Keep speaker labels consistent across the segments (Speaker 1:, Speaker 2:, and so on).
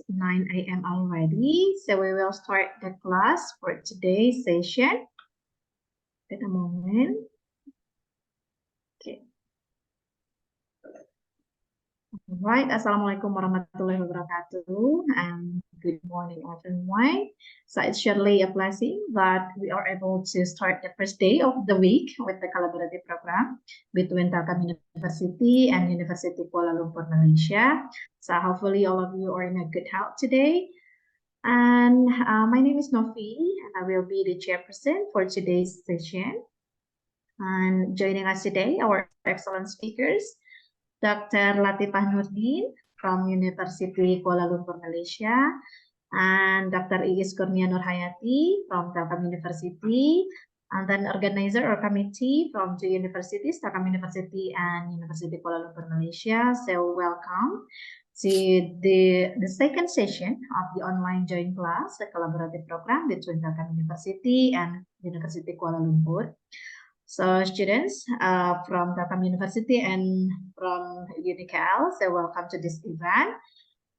Speaker 1: 9 a.m. already, so we will start the class for today's session. Wait a moment. Okay. All right. Assalamualaikum warahmatullahi wabarakatuh, and good morning, everyone. So it's surely a blessing that we are able to start the first day of the week with the collaborative program between Telkom University and University Kuala Lumpur, Malaysia. So hopefully all of you are in a good health today. And my name is Novi, and I will be the chairperson for today's session. And joining us today, our excellent speakers, Dr. Latifah Nurdin from Universiti Kuala Lumpur, Malaysia, and Dr. Iis Kurnia Nurhayati from Telkom University, and then organizer or committee from two universities, Telkom University and Universiti Kuala Lumpur, Malaysia. So welcome to the second session of the online joint class, the collaborative program between Telkom University and Universiti Kuala Lumpur. So students from Telkom University and from UniKL, so welcome to this event.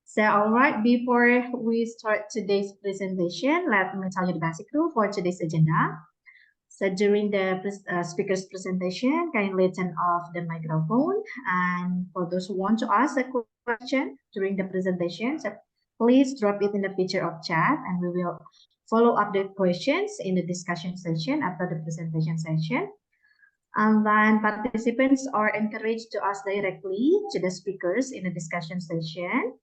Speaker 1: So all right, before we start today's presentation, let me tell you the basic rule for today's agenda. So during the speaker's presentation, kindly turn off the microphone. And for those who want to ask a question during the presentation, so please drop it in the feature of chat, and we will follow up the questions in the discussion session after the presentation session. And then participants are encouraged to ask directly to the speakers in the discussion session.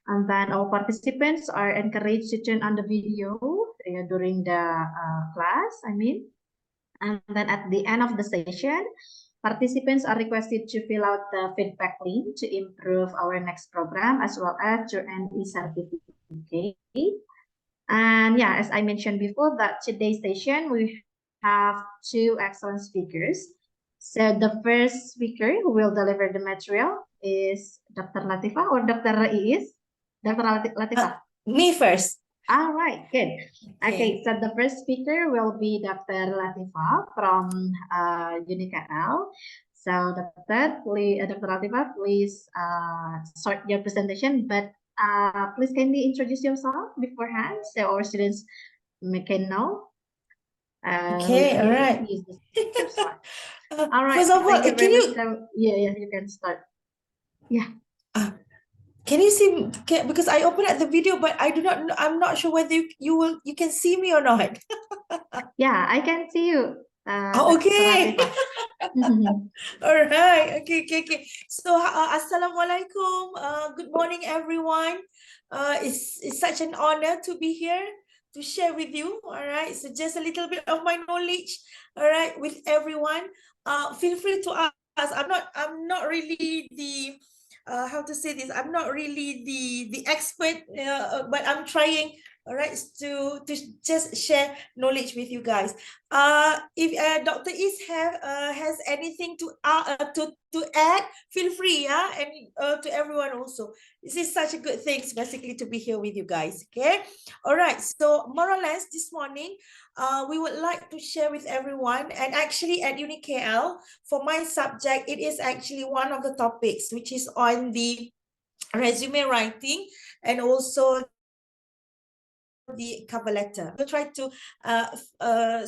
Speaker 1: And then all participants are encouraged to turn on the video during the class, And then at the end of the session, participants are requested to fill out the feedback link to improve our next program, as well as your NE certificate. And yeah, as I mentioned before, that today's session, we have two excellent speakers. So the first speaker who will deliver the material is Dr. Latifah or Dr. Iis? Dr. Latifah.
Speaker 2: Me first.
Speaker 1: All right, good. Okay, so the first speaker will be Dr. Latifah from UniKL. So Dr. Latifah, please start your presentation, but please kindly introduce yourself beforehand so our students can know.
Speaker 2: Okay, all right.
Speaker 1: All right.
Speaker 2: First of all,
Speaker 1: can you? Yeah, you can start. Yeah.
Speaker 2: Can you see? Because I opened up the video, but I do not. I'm not sure whether you can see me or not.
Speaker 1: Yeah, I can see you.
Speaker 2: Okay. All right. Okay. So, assalamualaikum. Good morning, everyone. It's such an honor to be here to share with you. All right. So, just a little bit of my knowledge. All right, with everyone. Feel free to ask. I'm not really the. How to say this? I'm not really the expert, but I'm trying. All right, to just share knowledge with you guys. If Dr. Is has anything to add, feel free, and to everyone also. This is such a good thing, basically, to be here with you guys. Okay, all right. So more or less this morning, we would like to share with everyone, and actually at UniKL, for my subject, it is actually one of the topics which is on the resume writing and also the cover letter. We'll try to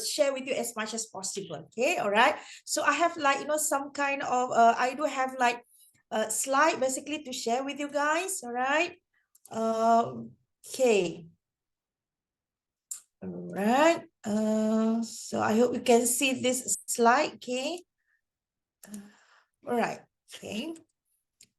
Speaker 2: share with you as much as possible. Okay, all right. So I have some kind of I do have a slide basically to share with you guys. All right. Okay. All right. So I hope you can see this slide. Okay. All right. Okay.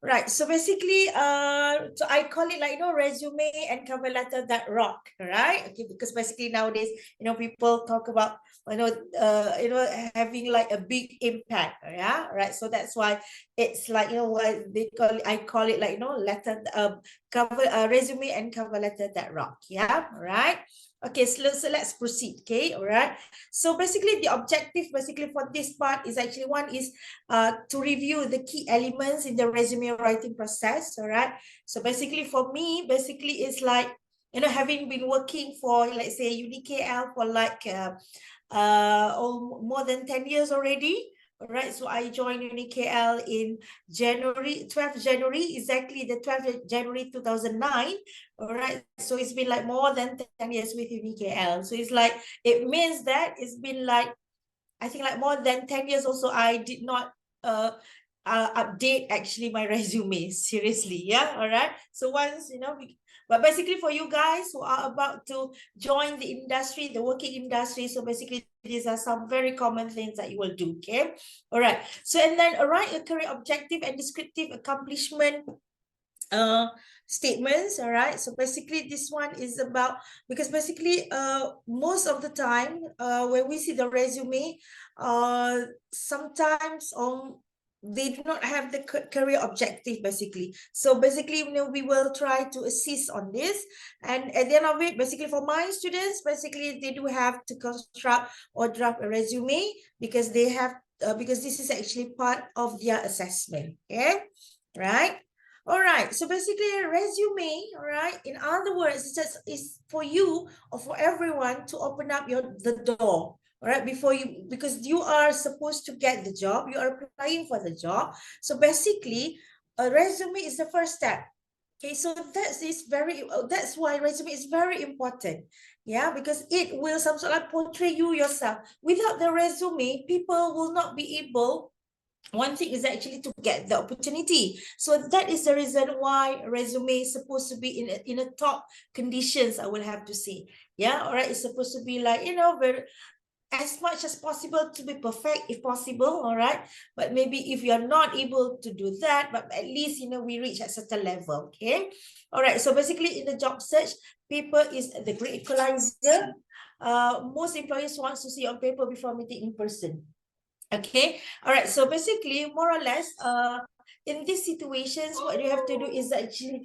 Speaker 2: Right, so basically, so I call it resume and cover letter that rock, right? Okay, because basically nowadays, people talk about, having a big impact, yeah, right? So that's why it's what they call it. I call it letter, resume and cover letter that rock, yeah, right? Okay, so let's proceed. Okay, all right. So basically, the objective for this part is actually one is to review the key elements in the resume writing process. All right. So basically, for me, it's having been working for, let's say, UniKL for more than 10 years already. All right, so I joined UniKL in January, 12th January, exactly the 12th January 2009. All right, so it's been like more than 10 years with UniKL. So it's like, it means that it's been like, I think like more than 10 years also, I did not update actually my resume, seriously, yeah, all right? So once, you know, but basically for you guys who are about to join the industry, the working industry, so basically these are some very common things that you will do, okay? All right, so and then write a career objective and descriptive accomplishment statements. All right, so basically this one is about, because basically most of the time when we see the resume, sometimes they do not have the career objective basically. So basically, you know, we will try to assist on this, and at the end of it, basically for my students, basically they do have to construct or draft a resume, because they have because this is actually part of their assessment, okay, right? All right, so basically a resume, all right, in other words, it's just is for you or for everyone to open up the door, all right, before you, because you are supposed to get the job, you are applying for the job. So basically a resume is the first step. Okay, so that's why resume is very important. Yeah, because it will some sort of portray you yourself. Without the resume, people will not be able, one thing is actually to get the opportunity. So that is the reason why resume is supposed to be in a top conditions, I will have to say. Yeah, all right, it's supposed to be like, you know, very as much as possible to be perfect if possible, all right? But maybe if you're not able to do that, but at least, you know, we reach a certain level, okay? All right, so basically in the job search, paper is the great equalizer. Most employers want to see on paper before meeting in person. Okay, all right, so basically more or less in these situations, what you have to do is actually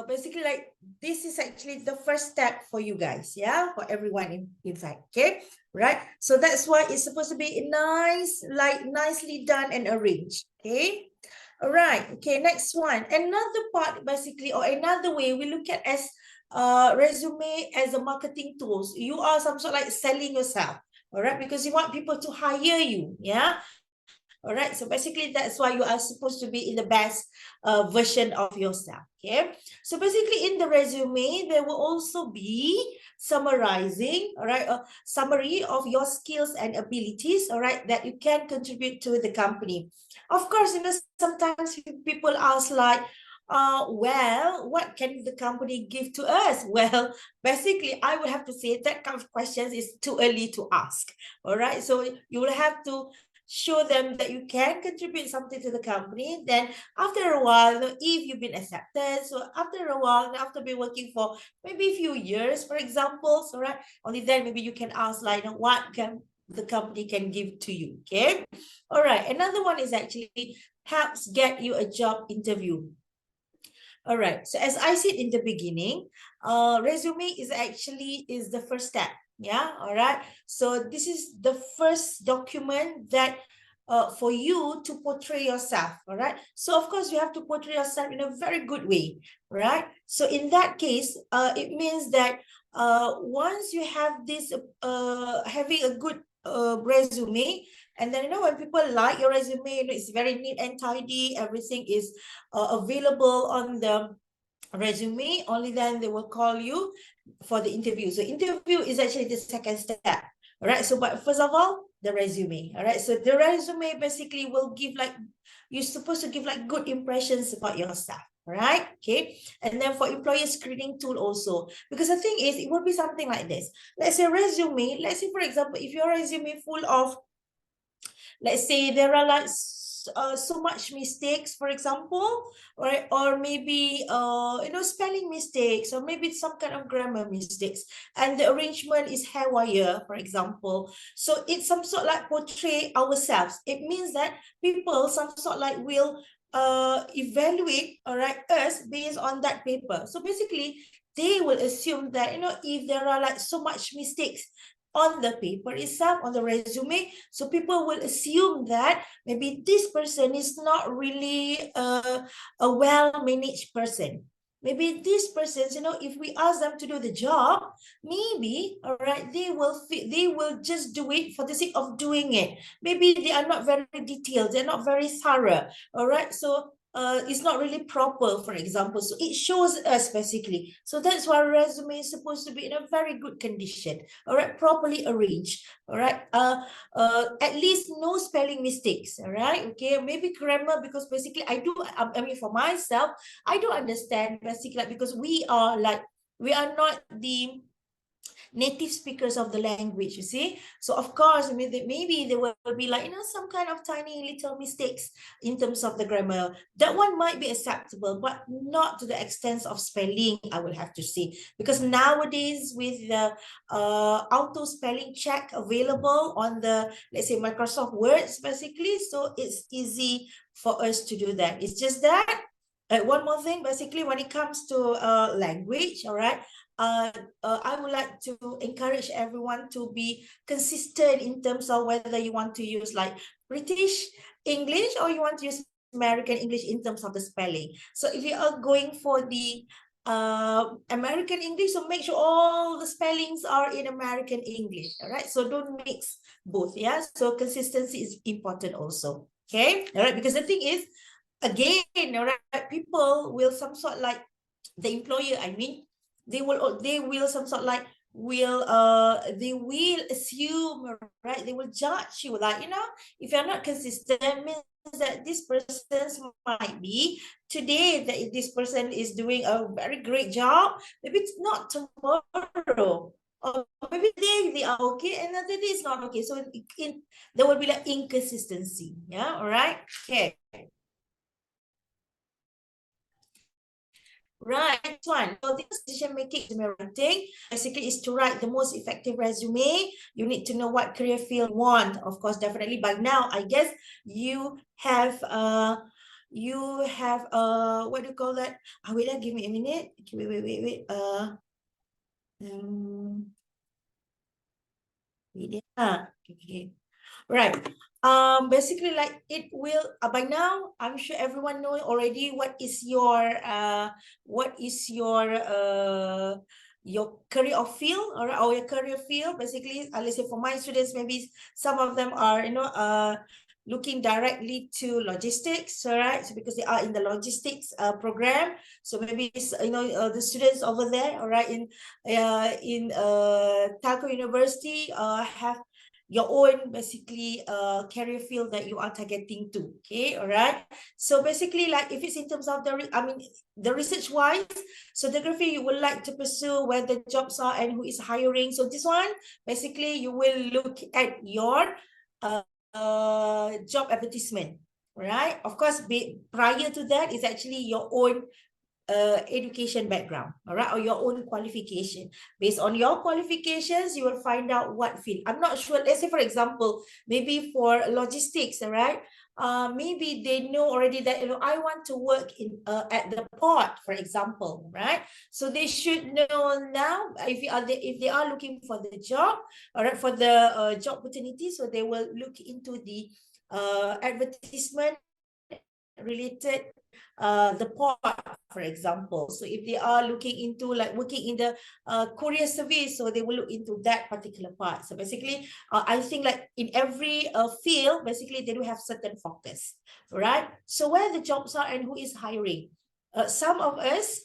Speaker 2: basically like this is actually the first step for you guys, yeah, for everyone in fact, okay, right? So that's why it's supposed to be nice, like nicely done and arranged, okay? All right, okay, next one, another part basically, or another way we look at as resume as a marketing tools. You are some sort of like selling yourself, all right, because you want people to hire you, yeah. All right, so basically that's why you are supposed to be in the best version of yourself, okay? So basically in the resume, there will also be summarizing, all right, a summary of your skills and abilities, all right, that you can contribute to the company. Of course, you know, sometimes people ask like, well, what can the company give to us? Well, basically, I would have to say that kind of questions is too early to ask, all right? So you will have to show them that you can contribute something to the company. Then after a while, if you've been accepted, so after a while, after being working for maybe a few years, for example, so right, only then maybe you can ask like, what can the company can give to you, okay? All right, another one is actually helps get you a job interview. All right, so as I said in the beginning, resume is actually the first step. Yeah, all right. So this is the first document that for you to portray yourself, all right? So of course you have to portray yourself in a very good way, right? So in that case, it means that once you have this, having a good resume, and then, you know, when people like your resume, you know, it's very neat and tidy, everything is available on the resume, only then they will call you for the interview. So interview is actually the second step. All right, so but first of all, the resume. All right, so the resume basically will give like, you're supposed to give like good impressions about yourself, right? Okay, and then for employer screening tool also, because the thing is, it will be something like this. Let's say resume, let's say for example, if your resume full of, let's say there are like so much mistakes, for example, or maybe you know, spelling mistakes, or maybe some kind of grammar mistakes, and the arrangement is haywire, for example. So it's some sort like portray ourselves. It means that people some sort like will evaluate, all right, us based on that paper. So basically they will assume that, you know, if there are like so much mistakes on the paper itself, on the resume, so people will assume that maybe this person is not really a well-managed person. maybe these persons, if we ask them to do the job, maybe, all right, they will just do it for the sake of doing it. Maybe they are not very detailed, they're not very thorough, all right? So it's not really proper, for example. So it shows us basically. So that's why resume is supposed to be in a very good condition, all right, properly arranged, all right. At least no spelling mistakes, all right, okay, maybe grammar, because basically I mean, for myself, I do understand basically, like, because we are not the native speakers of the language, you see. So of course, maybe there will be like, some kind of tiny little mistakes in terms of the grammar. That one might be acceptable, but not to the extent of spelling, I will have to say. Because nowadays, with the auto spelling check available on the, let's say, Microsoft Words, basically, so it's easy for us to do that. It's just that, one more thing, basically, when it comes to language, all right, I would like to encourage everyone to be consistent in terms of whether you want to use like British English or you want to use American English in terms of the spelling. So if you are going for the American English, so make sure all the spellings are in American English, all right? So don't mix both, yeah? So consistency is important also, okay? All right, because the thing is, again, all right, people will some sort like, the employer, I mean, they will some sort like they will assume, right? They will judge you, like, if you're not consistent, means that this person might be today, that this person is doing a very great job, maybe it's not tomorrow, or maybe they are okay, another day is not okay. So there will be like inconsistency, yeah, all right, okay. Right, one. So this decision-making writing basically is to write the most effective resume. You need to know what career field you want. Of course, definitely by now, I guess you have what do you call that? Wait, give me a minute. Wait. Okay. Right. Basically, like, it will by now, I'm sure everyone know already what is your career or field, or your career field. Basically, let's say for my students, maybe some of them are looking directly to logistics, all right? So because they are in the logistics program, so maybe the students over there, all right, in Telkom University have your own basically career field that you are targeting to, okay, all right? So basically, like, if it's in terms of the research wise, so the graphic you would like to pursue, where the jobs are and who is hiring. So this one, basically, you will look at your job advertisement, right? Of course, prior to that is actually your own education background, all right, or your own qualification. Based on your qualifications, you will find out what field. I'm not sure, let's say for example, maybe for logistics, all right, maybe they know already that I want to work in at the port, for example, right? So they should know now, if they are looking for the job, all right, for the job opportunity, so they will look into the advertisement related the port, for example. So if they are looking into like working in the courier service, so they will look into that particular part. So basically, I think like in every field, basically they do have certain focus, right? So where the jobs are and who is hiring. Some of us,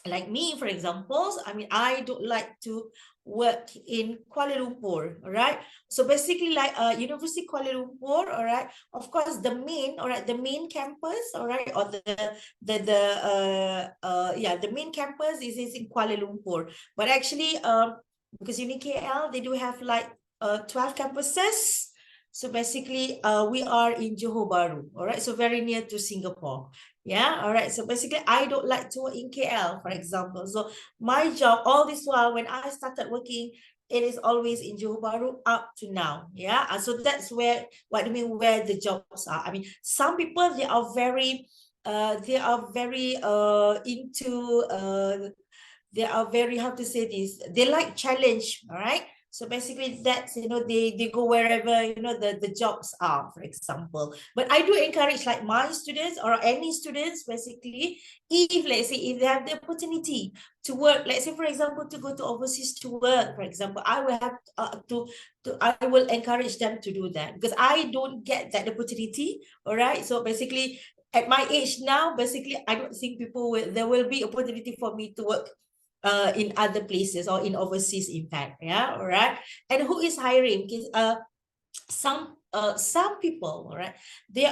Speaker 2: like me, for example, I mean, I don't like to work in Kuala Lumpur, all right? So basically, like University Kuala Lumpur, all right? Of course, the main campus, all right, or the main campus is in Kuala Lumpur. But actually, because UniKL, they do have like 12 campuses. So basically, we are in Johor Bahru, all right? So very near to Singapore. Yeah, all right. So basically, I don't like to work in KL, for example. So my job, all this while, when I started working, it is always in Johor Bahru up to now. Yeah, so that's where, what do you mean, where the jobs are? I mean, some people, they are very into, they are very, how to say this, they like challenge, all right? So basically that's, they go wherever, the jobs are, for example. But I do encourage like my students or any students, basically, if let's say, if they have the opportunity to work, let's say, for example, to go to overseas to work, for example, I will have I will encourage them to do that, because I don't get that opportunity. All right. So basically, at my age now, basically, I don't think there will be opportunity for me to work in other places or in overseas, in fact. Yeah. All right. And who is hiring? Some people, all right, they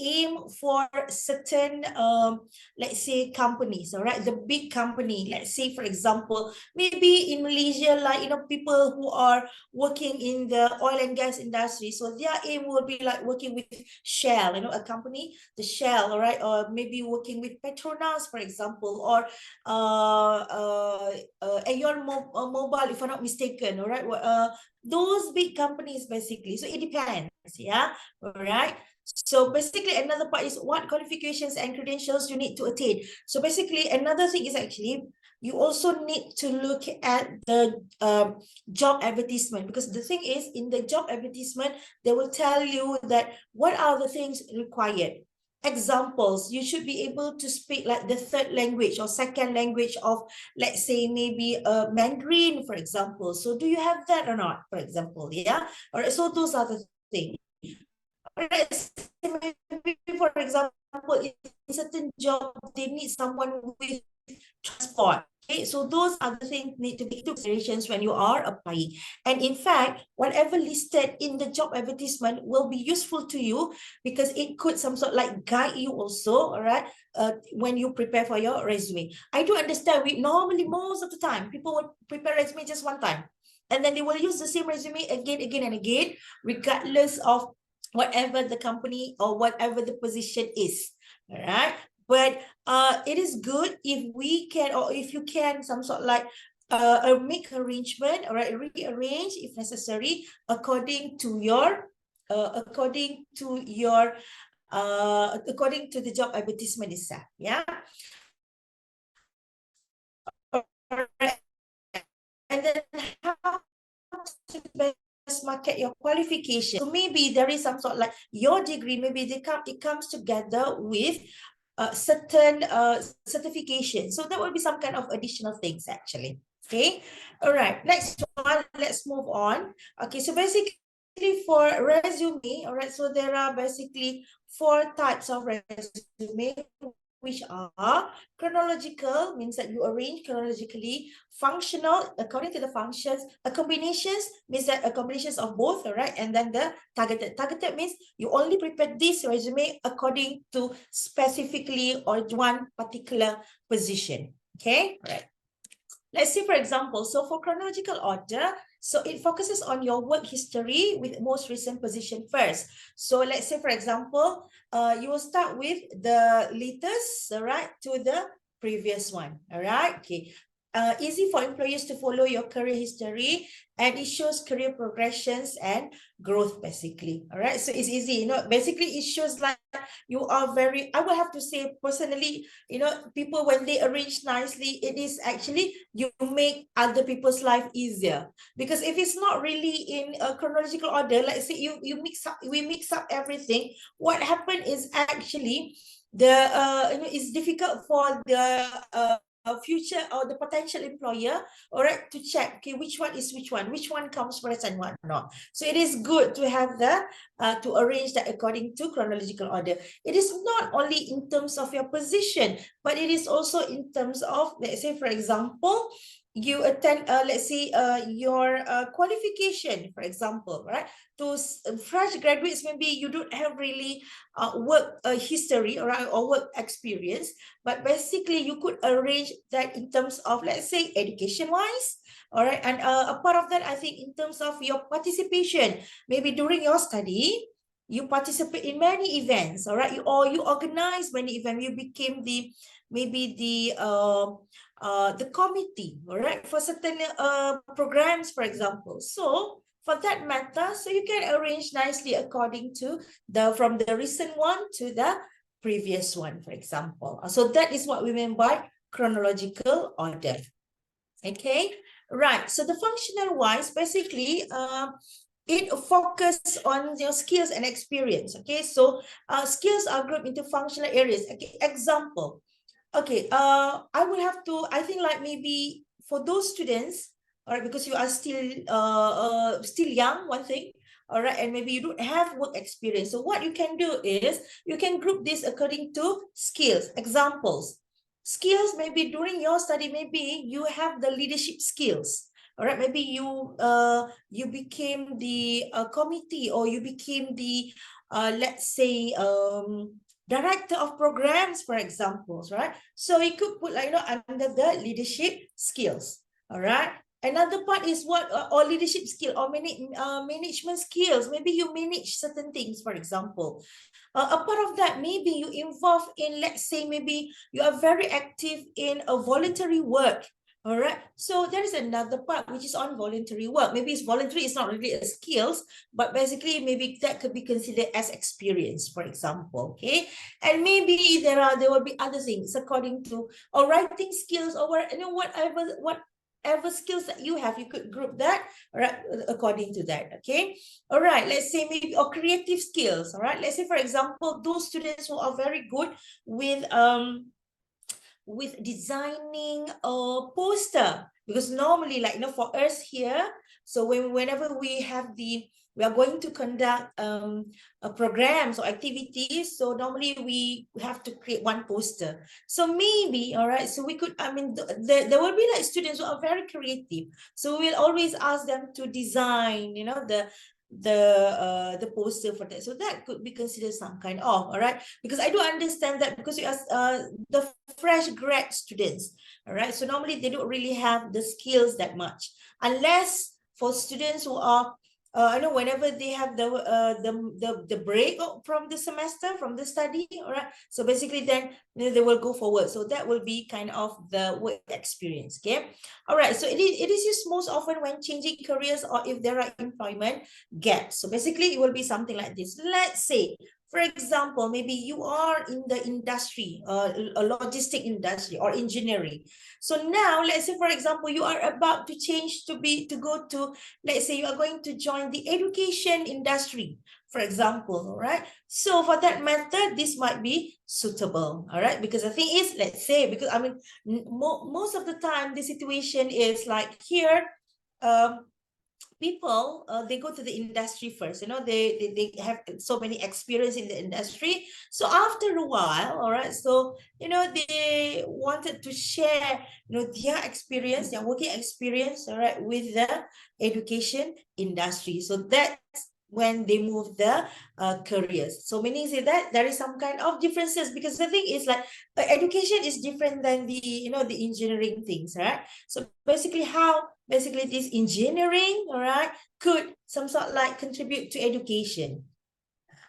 Speaker 2: aim for certain let's say companies, all right, the big company, let's say, for example, maybe in Malaysia, like, people who are working in the oil and gas industry, so their aim will be like working with Shell, a company, the Shell, all right, or maybe working with Petronas, for example, or Aeon Mobile, if I'm not mistaken, all right, those big companies, basically. So it depends. Yeah. All right. So basically, another part is what qualifications and credentials you need to attain. So basically, another thing is actually you also need to look at the job advertisement, because the thing is, in the job advertisement, they will tell you that what are the things required. Examples, you should be able to speak like the third language or second language of, let's say, maybe Mandarin, for example. So do you have that or not, for example? Yeah. All right. So those are the things. All right. Maybe, for example, in certain job, they need someone with transport. Okay, so those are the things need to be into considerations when you are applying. And in fact, whatever listed in the job advertisement will be useful to you, because it could some sort like guide you also, all right, when you prepare for your resume. I do understand normally most of the time people would prepare resume just one time, and then they will use the same resume again and again, regardless of whatever the company or whatever the position is. All right. But it is good if we can, or if you can, some sort like make arrangement, or rearrange if necessary, according to the job advertisement itself. Yeah. And then how to best market your qualification. So maybe there is some sort like your degree, maybe it comes together with certain certification. So that will be some kind of additional things, actually. Okay. All right. Next one. Let's move on. Okay. So basically, for resume, all right. So there are basically 4 types of resume, which are chronological, means that you arrange chronologically; functional, according to the functions; combinations, means that a combinations of both, all right; and then the targeted. Targeted means you only prepare this resume according to specifically or one particular position. Okay, all right. Let's see, for example, so for chronological order, so it focuses on your work history with most recent position first. So let's say, for example, you will start with the latest, all right, to the previous one. All right. Okay. Easy for employers to follow your career history, and it shows career progressions and growth, basically. All right. So it's easy, basically it shows like you are very, I will have to say personally, people, when they arrange nicely, it is actually, you make other people's life easier. Because if it's not really in a chronological order, let's say we mix up everything, what happened is actually it's difficult for the future or the potential employer, all right, to check, okay, which one comes first and what not. So it is good to have to arrange that according to chronological order. It is not only in terms of your position, but it is also in terms of, let's say, for example, you attend, let's say, your qualification, for example, right? To fresh graduates, maybe you don't have really work history, or work experience, but basically you could arrange that in terms of, let's say, education wise, all right. And a part of that, I think, in terms of your participation, maybe during your study, you participate in many events, all right, or you organize many events, you became maybe the committee, all right, for certain programs, for example. So for that matter, so you can arrange nicely according to from the recent one to the previous one, for example. So that is what we mean by chronological order. Okay, Right. So the functional wise, basically, it focuses on your skills and experience. Okay, so skills are grouped into functional areas. Okay, example. Okay, I will have to, I think like maybe for those students, all right, because you are still young, one thing, all right, and maybe you don't have work experience. So what you can do is you can group this according to skills. Examples. Skills, maybe during your study, maybe you have the leadership skills. All right, maybe you became the committee, or you became the let's say director of programs, for example, right? So you could put like, under the leadership skills. All right. Another part is what or leadership skill or management skills. Maybe you manage certain things, for example. A part of that, maybe you involve in, let's say, maybe you are very active in a voluntary work. All right. So there is another part which is on voluntary work. Maybe it's voluntary, it's not really a skills, but basically maybe that could be considered as experience, for example. Okay. And maybe there will be other things according to or writing skills or whatever skills that you have, you could group that, all right, according to that. Okay. All right. Let's say maybe or creative skills. All right. Let's say, for example, those students who are very good with designing a poster, because normally, like, for us here, so whenever we are going to conduct programs or activities, so normally we have to create one poster. So maybe, all right, so we could, I mean, there will be like students who are very creative, so we'll always ask them to design, the poster for that. So that could be considered some kind of, all right, because I do understand that because you ask the fresh grad students, all right, so normally they don't really have the skills that much, unless for students who are whenever they have the break from the semester, from the study, all right, so basically then they will go forward. So that will be kind of the work experience. Okay, all right, so it is used most often when changing careers or if there are employment gaps. So basically it will be something like this. Let's say, for example, maybe you are in the industry, a logistic industry or engineering. So now, let's say, for example, you are about to change to go to, let's say you are going to join the education industry, for example, all right? So for that matter, this might be suitable, all right? Because the thing is, let's say, because I mean, most of the time, the situation is like here, people they go to the industry first, they have so many experience in the industry. So after a while, all right, so they wanted to share their experience, their working experience, all right, with the education industry. So that's when they move the careers. So meaning say that there is some kind of differences, because the thing is like education is different than the the engineering things, right? So basically this engineering, all right, could some sort like contribute to education.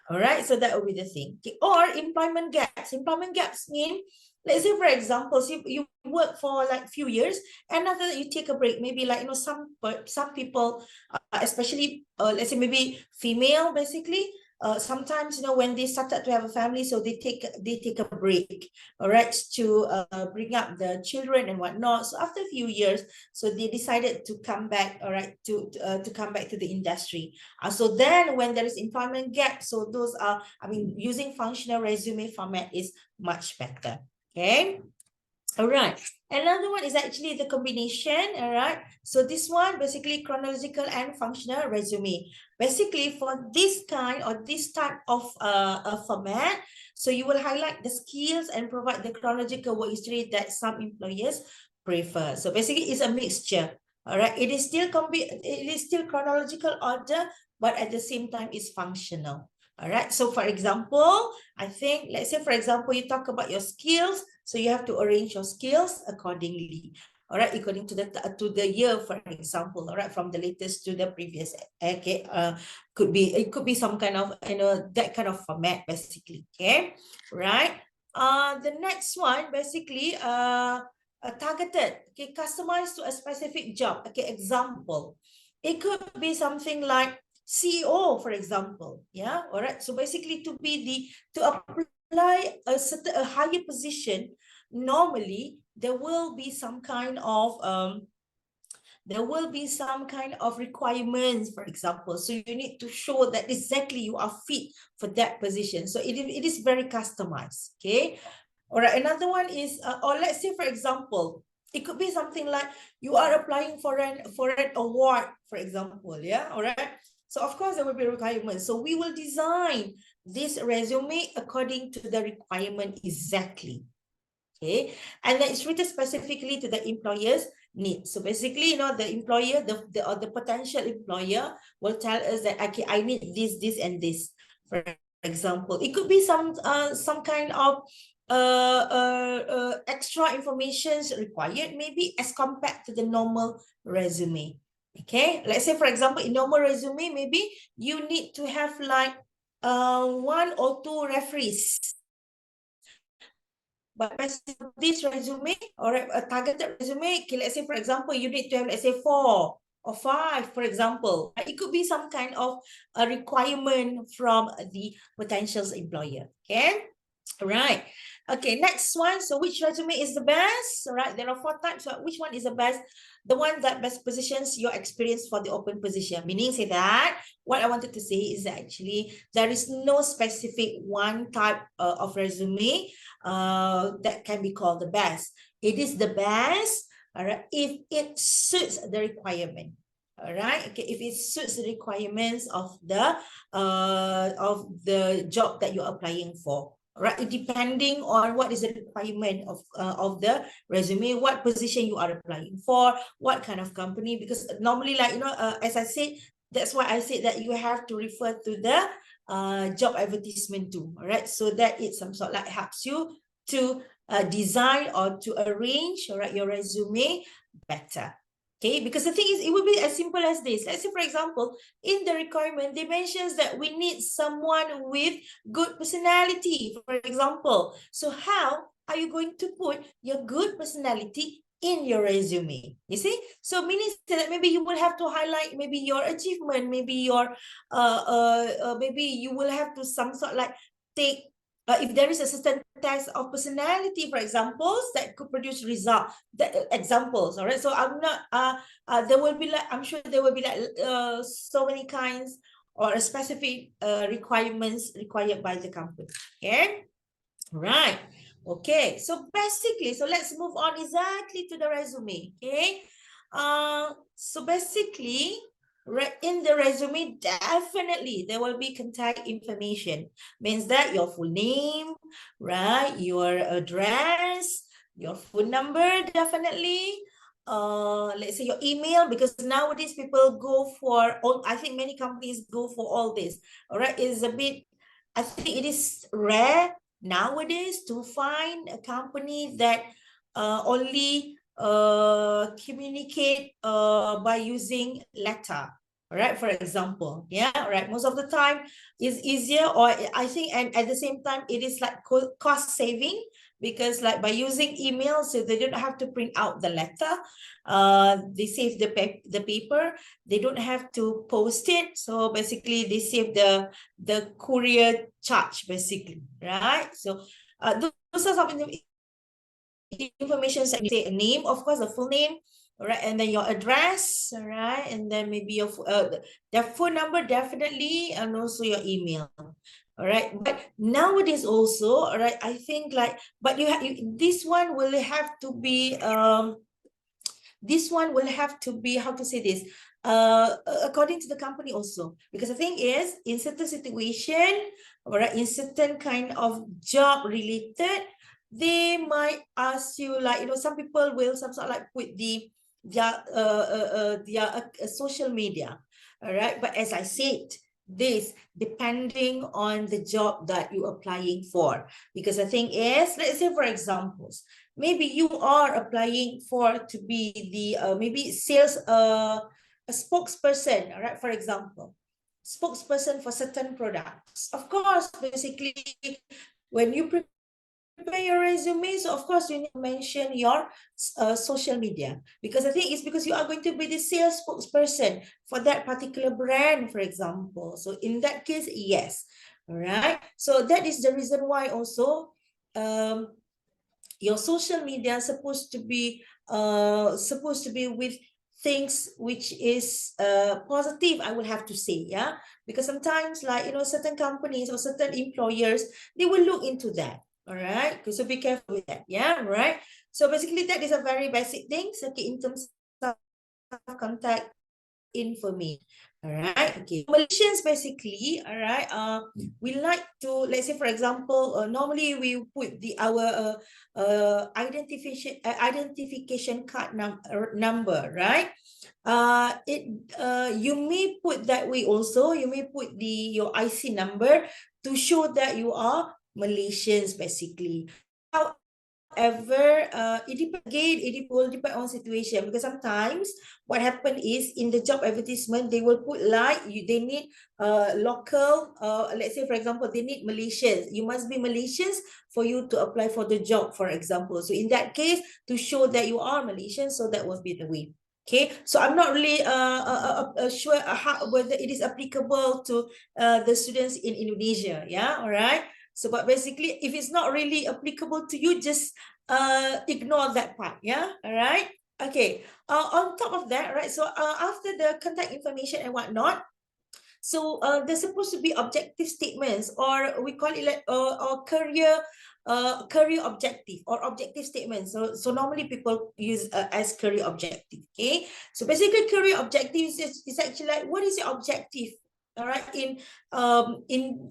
Speaker 2: All right, so that will be the thing. Okay. Or employment gaps. Employment gaps mean, let's say, for example, so you work for like few years, and after that you take a break. Maybe like some people, especially let's say maybe female, basically. Sometimes when they started to have a family, so they take a break, all right, to bring up the children and whatnot. So after a few years, so they decided to come back, all right, to come back to the industry. So then when there is employment gap, so those are, I mean, using functional resume format is much better. Okay. All right. Another one is actually the combination. All right. So this one basically chronological and functional resume. Basically for this kind or this type of format, so you will highlight the skills and provide the chronological work history that some employers prefer. So basically it's a mixture. All right. It is still chronological order, but at the same time it's functional. All right. So for example, I think, let's say, for example, you talk about your skills. So you have to arrange your skills accordingly. All right, according to the year, for example, all right, from the latest to the previous. Okay, it could be some kind of that kind of format, basically. Okay, right. The next one, basically, targeted, okay, customized to a specific job. Okay, example, it could be something like CEO, for example. Yeah, all right. So basically, to apply a higher position, normally there will be some kind of there will be some kind of requirements, for example. So you need to show that exactly you are fit for that position. So it is very customized, okay? All right, another one is, or let's say, for example, it could be something like you are applying for an award, for example, yeah, all right? So of course there will be requirements. So we will design this resume according to the requirement exactly, okay? And then it's written specifically to the employer's need. So basically, you know, the employer, the potential employer will tell us that, okay, I need this, and this. For example, it could be some kind of extra information required, maybe as compared to the normal resume. Okay, let's say, for example, in normal resume, maybe you need to have like 1 or 2 referees. But this resume, or a targeted resume, okay, let's say, for example, you need to have, let's say, 4 or 5, for example. It could be some kind of a requirement from the potential employer, okay? Right. Okay, next one. So which resume is the best? All right, there are 4 types. So which one is the best? The one that best positions your experience for the open position. Meaning, say that what I wanted to say is that actually there is no specific one type of resume that can be called the best. It is the best, all right, if it suits the requirement. All right, okay, if it suits the requirements of the job that you're applying for. Right, depending on what is the requirement of the resume, what position you are applying for, what kind of company, because normally, like, you know, as I said, that's why I said that you have to refer to the job advertisement too. All right, so that it some sort like helps you to design or to arrange, all right, your resume better. Okay, because the thing is, it will be as simple as this. Let's say, for example, in the requirement, they mentions that we need someone with good personality, for example. So how are you going to put your good personality in your resume? You see? So meaning that maybe you will have to highlight maybe your achievement, maybe your maybe you will have to some sort like take if there is a certain test of personality, for examples, that could produce result, examples, all right? So I'm not, there will be like, I'm sure there will be like so many kinds or specific requirements required by the company, okay? Right, okay, so basically, so let's move on exactly to the resume, okay? So basically, in the resume, definitely there will be contact information. Means that your full name, right? Your address, your phone number, definitely. Let's say your email, because nowadays people go for all, I think many companies go for all this. All right, it's a bit, I think it is rare nowadays to find a company that only communicate by using letter, right? For example, yeah, right. Most of the time is easier, or I think, and at the same time, it is like cost saving, because like by using email, so they don't have to print out the letter. They save the paper. They don't have to post it. So basically, they save the courier charge, basically, right? So those are some information that you say, a name, of course, the full name, all right, and then your address, all right, and then maybe your the phone number, definitely, and also your email. All right, but nowadays also, all right, I think like, but this one will have to be this one will have to be, how to say this, according to the company also, because the thing is, in certain situation, all right, in certain kind of job related, they might ask you, like, you know, some people will some sort of like put their social media, all right, but as I said, this depending on the job that you're applying for, because the thing is, let's say, for examples, maybe you are applying for to be the maybe sales a spokesperson, all right, for example, spokesperson for certain products. Of course, basically, when you prepare your resume, so of course you need to mention your social media, because I think it's because you are going to be the sales spokesperson for that particular brand, for example. So in that case, yes, all right. So that is the reason why also your social media is supposed to be with things which is positive, I will have to say, yeah, because sometimes, like, you know, certain companies or certain employers, they will look into that. All right, so be careful with that. Yeah, right. So basically that is a very basic thing, okay, in terms of contact information. All right, okay. Malaysians basically, all right, we like to, let's say for example, normally we put our identification card number, right? You may put that way also. You may put your IC number to show that you are Malaysians basically. However, it will depend on situation, because sometimes what happen is in the job advertisement, they will put like they need local, let's say for example, they need Malaysians. You must be Malaysians for you to apply for the job, for example. So in that case, to show that you are Malaysian, so that will be the way. Okay, so I'm not really sure whether it is applicable to the students in Indonesia. Yeah, all right. So, but basically, if it's not really applicable to you, just ignore that part. Yeah, all right. Okay. On top of that, right? So, after the contact information and whatnot, so there's supposed to be objective statements, or we call it like or career objective or objective statements. So normally people use as career objective. Okay. So basically, career objective is actually like, what is your objective? All right, in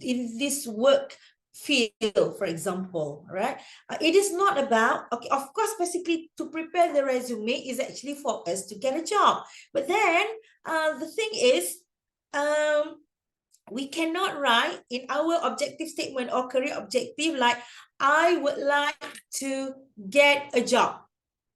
Speaker 2: this work field, for example, right? It is not about, okay, of course, basically to prepare the resume is actually for us to get a job. But then the thing is, we cannot write in our objective statement or career objective like, I would like to get a job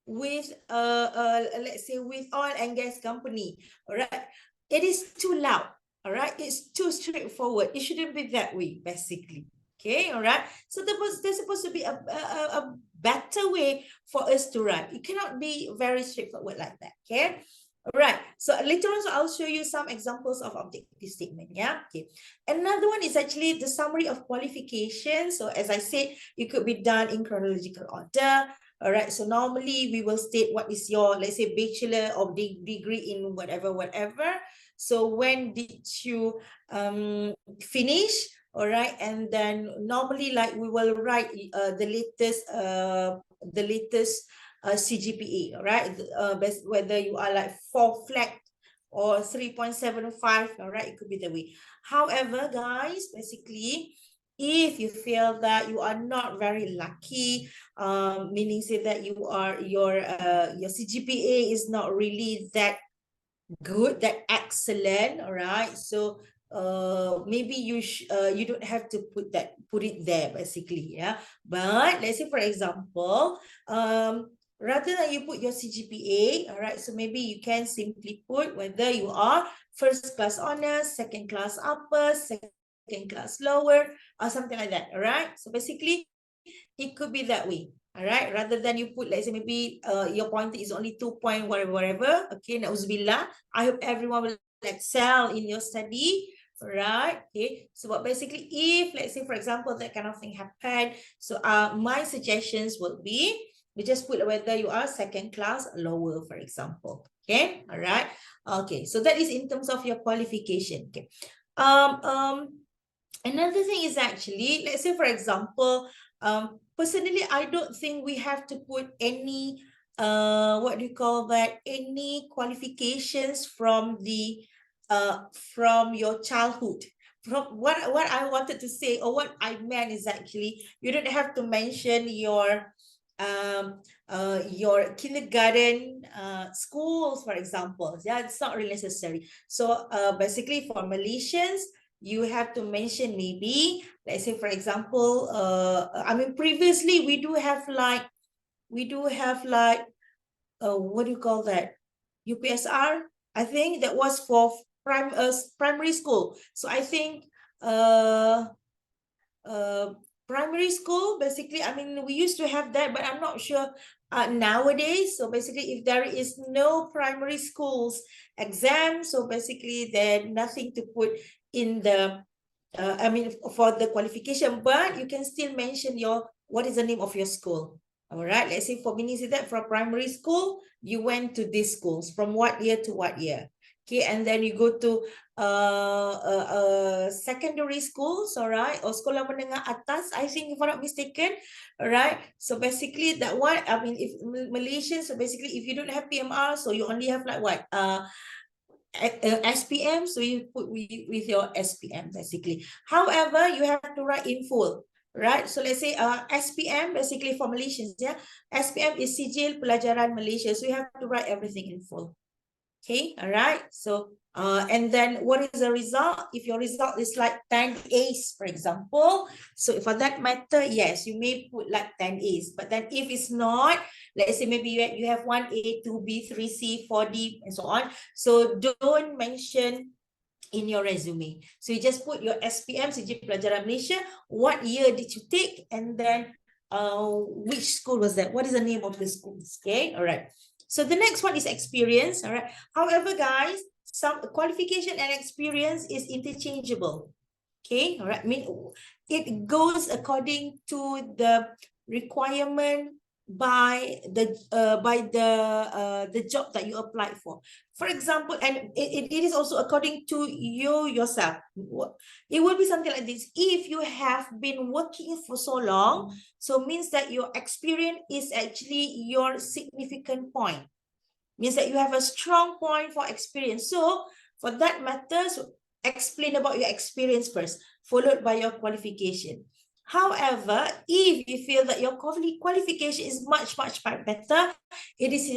Speaker 2: with let's say with oil and gas company. All right, it is too loud. All right, it's too straightforward. It shouldn't be that way, basically. Okay, all right. So there's supposed to be a better way for us to write. It cannot be very straightforward like that. Okay. All right. So later on, so I'll show you some examples of objective statement. Yeah. Okay. Another one is actually the summary of qualifications. So as I said, it could be done in chronological order. All right. So normally we will state what is your, let's say, bachelor or degree in whatever. So when did you finish? All right, and then normally, like, we will write the latest CGPA, all right? Whether you are like 4 flat or 3.75, all right, it could be the way. However, guys, basically, if you feel that you are not very lucky, meaning say that your CGPA is not really that good, that excellent, all right? So maybe you don't have to put it there, basically. Yeah, but let's say for example, rather than you put your CGPA, all right, so maybe you can simply put whether you are first class honors, second class upper, second class lower, or something like that. All right, so basically it could be that way. All right, rather than you put, let's say, maybe your point is only 2 point whatever. Okay, na'uzubillah. I hope everyone will excel in your study. All right. Okay, so but basically, if, let's say for example, that kind of thing happened, so my suggestions would be, you just put whether you are second class lower, for example. Okay, all right. Okay, so that is in terms of your qualification. Okay. Another thing is actually, let's say for example, personally, I don't think we have to put any what do you call that, any qualifications from your childhood. From what I wanted to say, or what I meant, is actually you don't have to mention your kindergarten schools, for example. Yeah, it's not really necessary. So basically for Malaysians, you have to mention maybe, let's say for example, I mean, previously we do have like what do you call that, UPSR. I think that was for primary school. So I think primary school, basically, I mean, we used to have that, but I'm not sure nowadays. So basically, if there is no primary schools exam, so basically there's nothing to put in the I mean, for the qualification, but you can still mention what is the name of your school. All right, let's say for mini that from primary school, you went to these schools from what year to what year. Okay, and then you go to secondary schools, all right, or sekolah menengah atas, I think, if I'm not mistaken, all right. So basically that one, I mean, if Malaysian, so basically if you don't have PMR, so you only have like what, SPM, so you put with your SPM basically. However, you have to write in full, right? So let's say SPM basically for Malaysians, yeah. SPM is Sijil Pelajaran Malaysia, so you have to write everything in full. Okay, all right. So and then what is the result? If your result is like 10 A's, for example, so for that matter, yes, you may put like 10 A's. But then if it's not, let's say maybe you have 1A, 2B, 3C, 4D, and so on. So don't mention in your resume. So you just put your SPM, Sijil Pelajaran Malaysia, what year did you take, and then which school was that? What is the name of the schools? Okay, all right. So the next one is experience, all right. However, guys, some qualification and experience is interchangeable. Okay, all right. I mean, it goes according to the requirement by the job that you applied for. For example, and it is also according to you yourself. It will be something like this. If you have been working for so long, so means that your experience is actually your significant point. Means that you have a strong point for experience. So for that matter, so explain about your experience first, followed by your qualification. However, if you feel that your qualification is much better, it is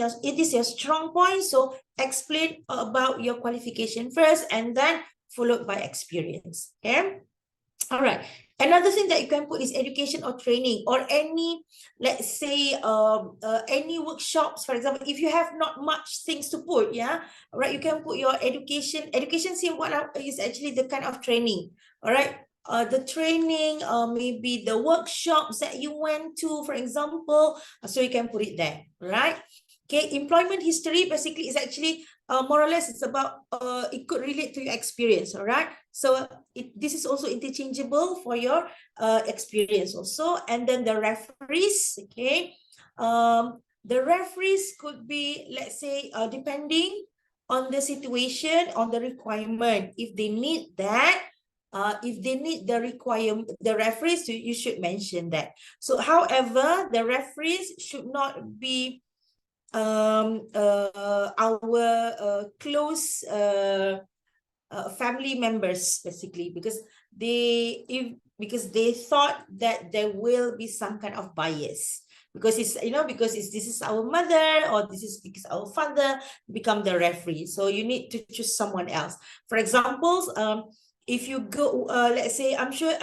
Speaker 2: your strong point. So explain about your qualification first, and then followed by experience. Okay. All right. Another thing that you can put is education or training, or any, let's say, any workshops, for example. If you have not much things to put, yeah, all right, you can put your education. Education is actually the kind of training, all right. The training, maybe the workshops that you went to, for example, so you can put it there, right? Okay, employment history basically is actually more or less it's about it could relate to your experience, all right? So this is also interchangeable for your experience also. And then the referees, okay? The referees could be, let's say, depending on the situation, on the requirement. If they need that, if they need the requirement, the referees, you should mention that. So however, the referees should not be our close family members, basically, because they thought that there will be some kind of bias, because it's, you know, because this is our mother, or this is because our father become the referee. So you need to choose someone else. For example, if you go, let's say, I'm sure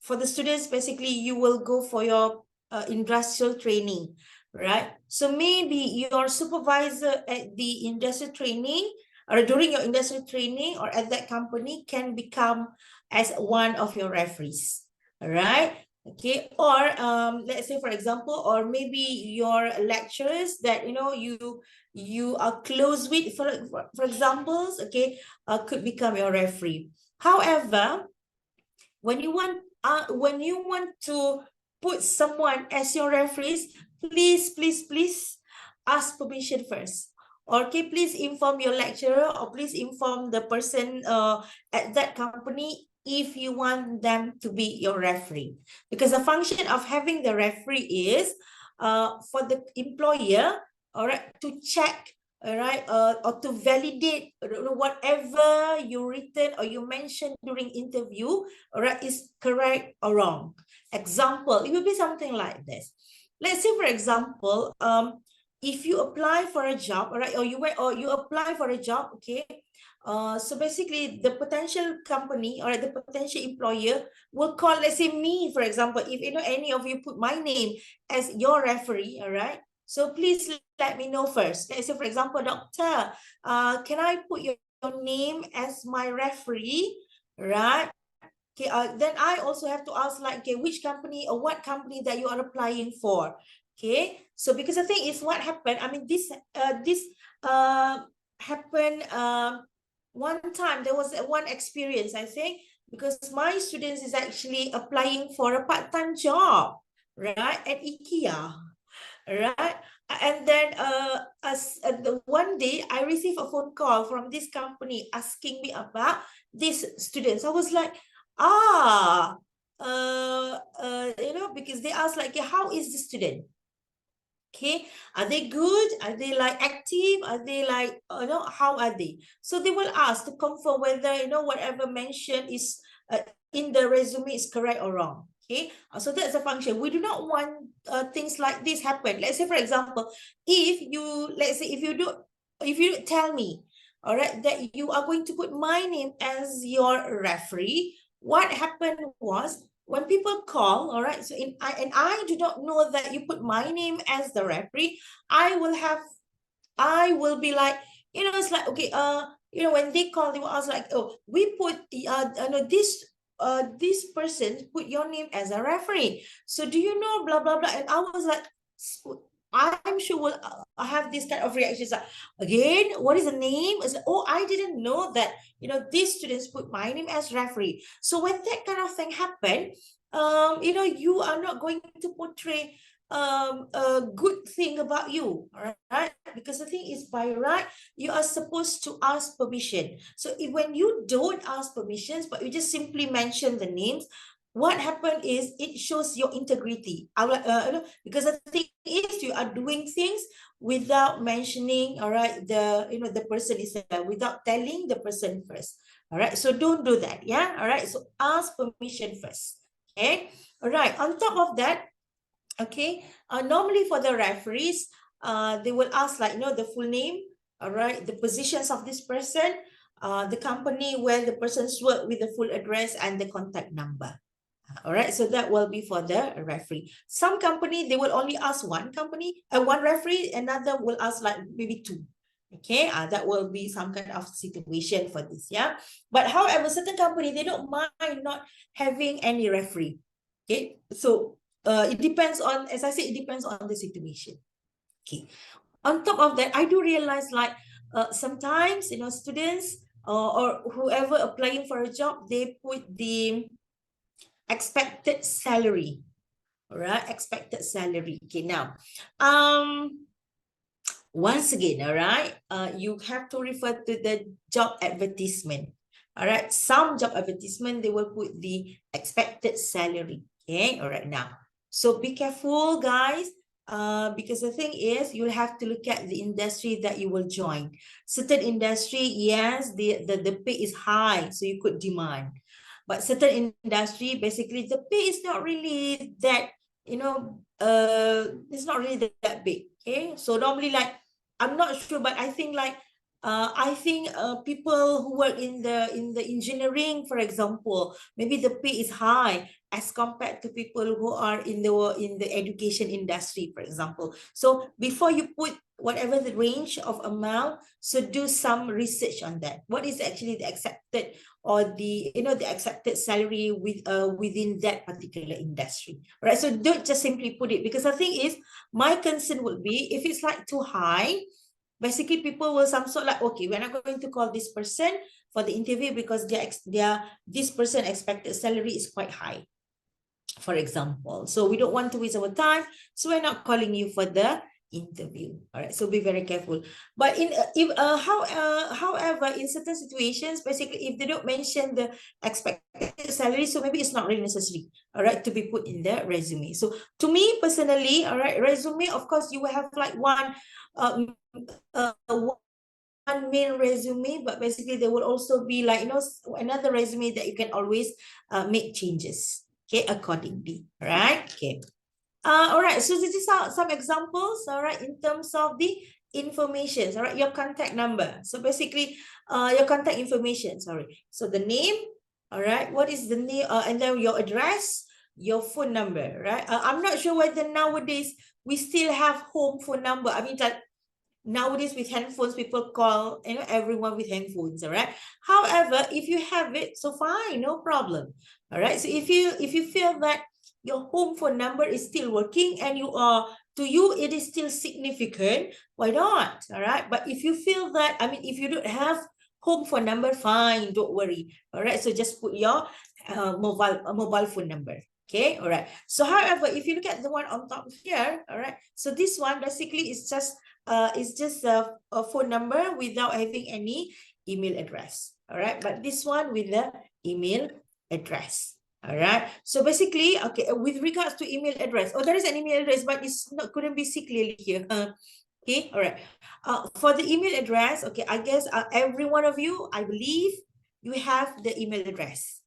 Speaker 2: for the students, basically you will go for your industrial training, right? So maybe your supervisor at the industrial training, or during your industrial training, or at that company, can become as one of your referees, all right? Okay, or let's say, for example, or maybe your lecturers that, you know, you are close with, for examples, okay, could become your referee. However, when you want to put someone as your referees, please ask permission first. Okay, please inform your lecturer, or please inform the person at that company if you want them to be your referee. Because the function of having the referee is for the employer, all right, to check, all right, or to validate whatever you written or you mentioned during interview, all right, is correct or wrong. Example, it will be something like this. Let's say, for example, if you apply for a job, all right, or you apply for a job, okay, so basically the potential company or the potential employer will call, let's say me, for example, if, you know, any of you put my name as your referee, all right, so please let me know first. Let's say, for example, doctor, can I put your name as my referee, right? Okay, then I also have to ask, like, okay, which company or what company that you are applying for. Okay, so because the thing is, what happened, I mean, this happened one time. There was one experience, I think, because my students is actually applying for a part-time job. right, at IKEA, right? And then one day I received a phone call from this company asking me about these students. I was like, because they asked like, yeah, how is the student? Okay, are they good? Are they like active? Are they like, how are they? So they will ask to confirm whether, whatever mentioned is in the resume is correct or wrong. Okay, so that's a function. We do not want things like this happen. Let's say, for example, if you tell me, all right, that you are going to put my name as your referee, what happened was, when people call, all right, so I do not know that you put my name as the referee, I will be like, it's like, okay, when they call, they will ask like, oh, we put this person put your name as a referee, so do you know blah blah blah, and I was like, I'm sure we'll have this kind of reactions like, again, what is the name? It's like, oh, I didn't know that, these students put my name as referee. So when that kind of thing happen, you are not going to portray a good thing about you, all right? Because the thing is, by right, you are supposed to ask permission. So when you don't ask permissions, but you just simply mention the names, what happened is it shows your integrity. Because the thing is, you are doing things without mentioning, all right, the person is there, without telling the person first. All right, so don't do that. Yeah, all right, so ask permission first. Okay, all right, on top of that, okay, normally for the referees, they will ask like, the full name, all right, the positions of this person, the company where the person's work with the full address and the contact number. All right, so that will be for the referee. Some company, they will only ask one referee, another will ask like maybe two. Okay, that will be some kind of situation for this, yeah. But however, certain company, they don't mind not having any referee. Okay, so it depends on, as I said, it depends on the situation. Okay, on top of that, I do realize like sometimes, students or whoever applying for a job, they put the expected salary. All right, expected salary. Okay, now, once again, all right, you have to refer to the job advertisement. All right, some job advertisement, they will put the expected salary. Okay, all right, now. So be careful, guys, because the thing is, you'll have to look at the industry that you will join. Certain industry, yes, the pay is high, so you could demand. But certain industry, basically, the pay is not really that, it's not really that big. Okay, so normally like, I'm not sure, but I think like people who work in the engineering, for example, maybe the pay is high as compared to people who are in the education industry, for example. So before you put whatever the range of amount, so do some research on that. What is actually the accepted or the accepted salary within that particular industry, right? So don't just simply put it, because the thing is, my concern would be if it's like too high, basically people will some sort like, okay, we're not going to call this person for the interview because this person expected salary is quite high, for example. So we don't want to waste our time, so we're not calling you for the interview. All right, so be very careful. But however, in certain situations, basically, if they don't mention the expected salary, so maybe it's not really necessary, all right, to be put in the resume. So to me personally, all right, resume, of course, you will have like one main resume, but basically there will also be like, another resume that you can always make changes, okay, accordingly, right? Okay. All right, so this is some examples, all right, in terms of the information, all right, your contact number. So basically, your contact information, sorry. So the name, all right, what is the name, and then your address, your phone number, right? I'm not sure whether nowadays we still have home phone number. I mean, like, nowadays with handphones, people call, everyone with handphones, all right? However, if you have it, so fine, no problem, all right? So if you feel that your home phone number is still working and to you it is still significant, why not, all right? But if you feel that, I mean, if you don't have home phone number, fine, don't worry, all right? So just put your mobile phone number, Okay, all right. So however, if you look at the one on top here, all right, so this one basically is just a phone number without having any email address. All right, but this one with the email address. All right, so basically, okay, with regards to email address, there is an email address, but it's not, couldn't be seen clearly here. Okay, all right. For the email address, okay, I guess every one of you, I believe you have the email address.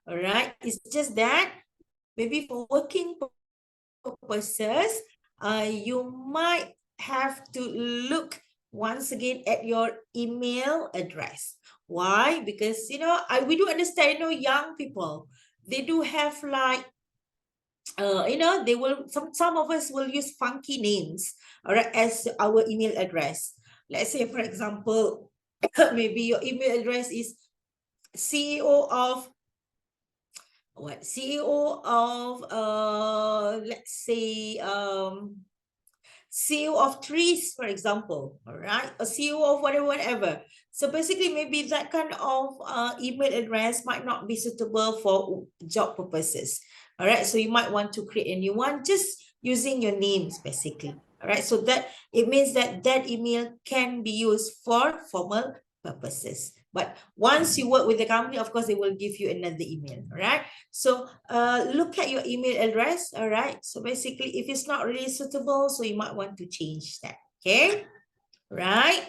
Speaker 2: All right, it's just that maybe for working purposes, you might have to look once again at your email address. Why? Because, you know, we do understand, you know, young people, they do have like, you know, they will, some of us will use funky names, all right, as our email address. Let's say, for example, maybe your email address is CEO of CEO of let's say CEO of trees, for example, all right, a CEO of whatever. So basically, maybe that kind of email address might not be suitable for job purposes. All right, so you might want to create a new one just using your names, basically. All right, so that it means that that email can be used for formal purposes. But once you work with the company, of course, they will give you another email. All right. So look at your email address. All right. So basically, if it's not really suitable, so you might want to change that. Okay. Right.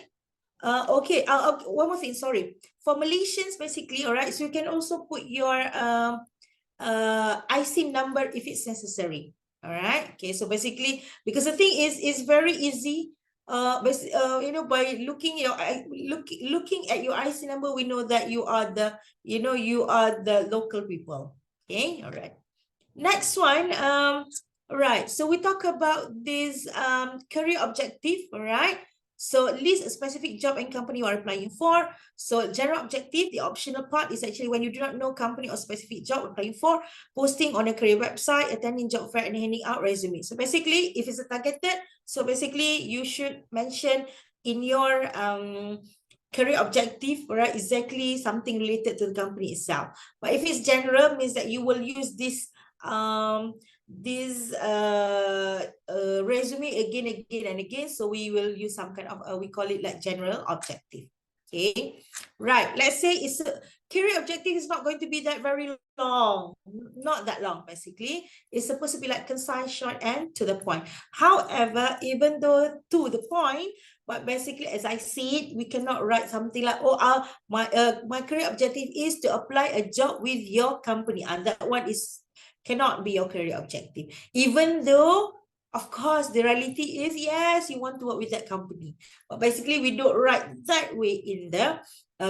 Speaker 2: Okay. One more thing. Sorry. For Malaysians, basically, all right. So you can also put your IC number if it's necessary. All right. Okay. So basically, because the thing is, it's very easy. You know, by looking looking at your IC number, we know that you are the, you know, you are the local people. Okay. All right. Next one. Right. So we talk about this career objective. All right. So list a specific job and company you are applying for. So general objective, the optional part is actually when you do not know company or specific job applying for, posting on a career website, attending job fair and handing out resume. So basically, if it's a targeted, so basically you should mention in your career objective, right, exactly something related to the company itself. But if it's general, means that you will use this resume again and again. So we will use some kind of we call it like general objective. Okay, right. Let's say it's a career objective is not going to be that very long, not that long. Basically, it's supposed to be like concise, short, and to the point. However, even though to the point, but basically, as I said, we cannot write something like, oh, my career objective is to apply a job with your company, and that one is cannot be your career objective. Even though, of course, the reality is, yes, you want to work with that company. But basically, we don't write that way in the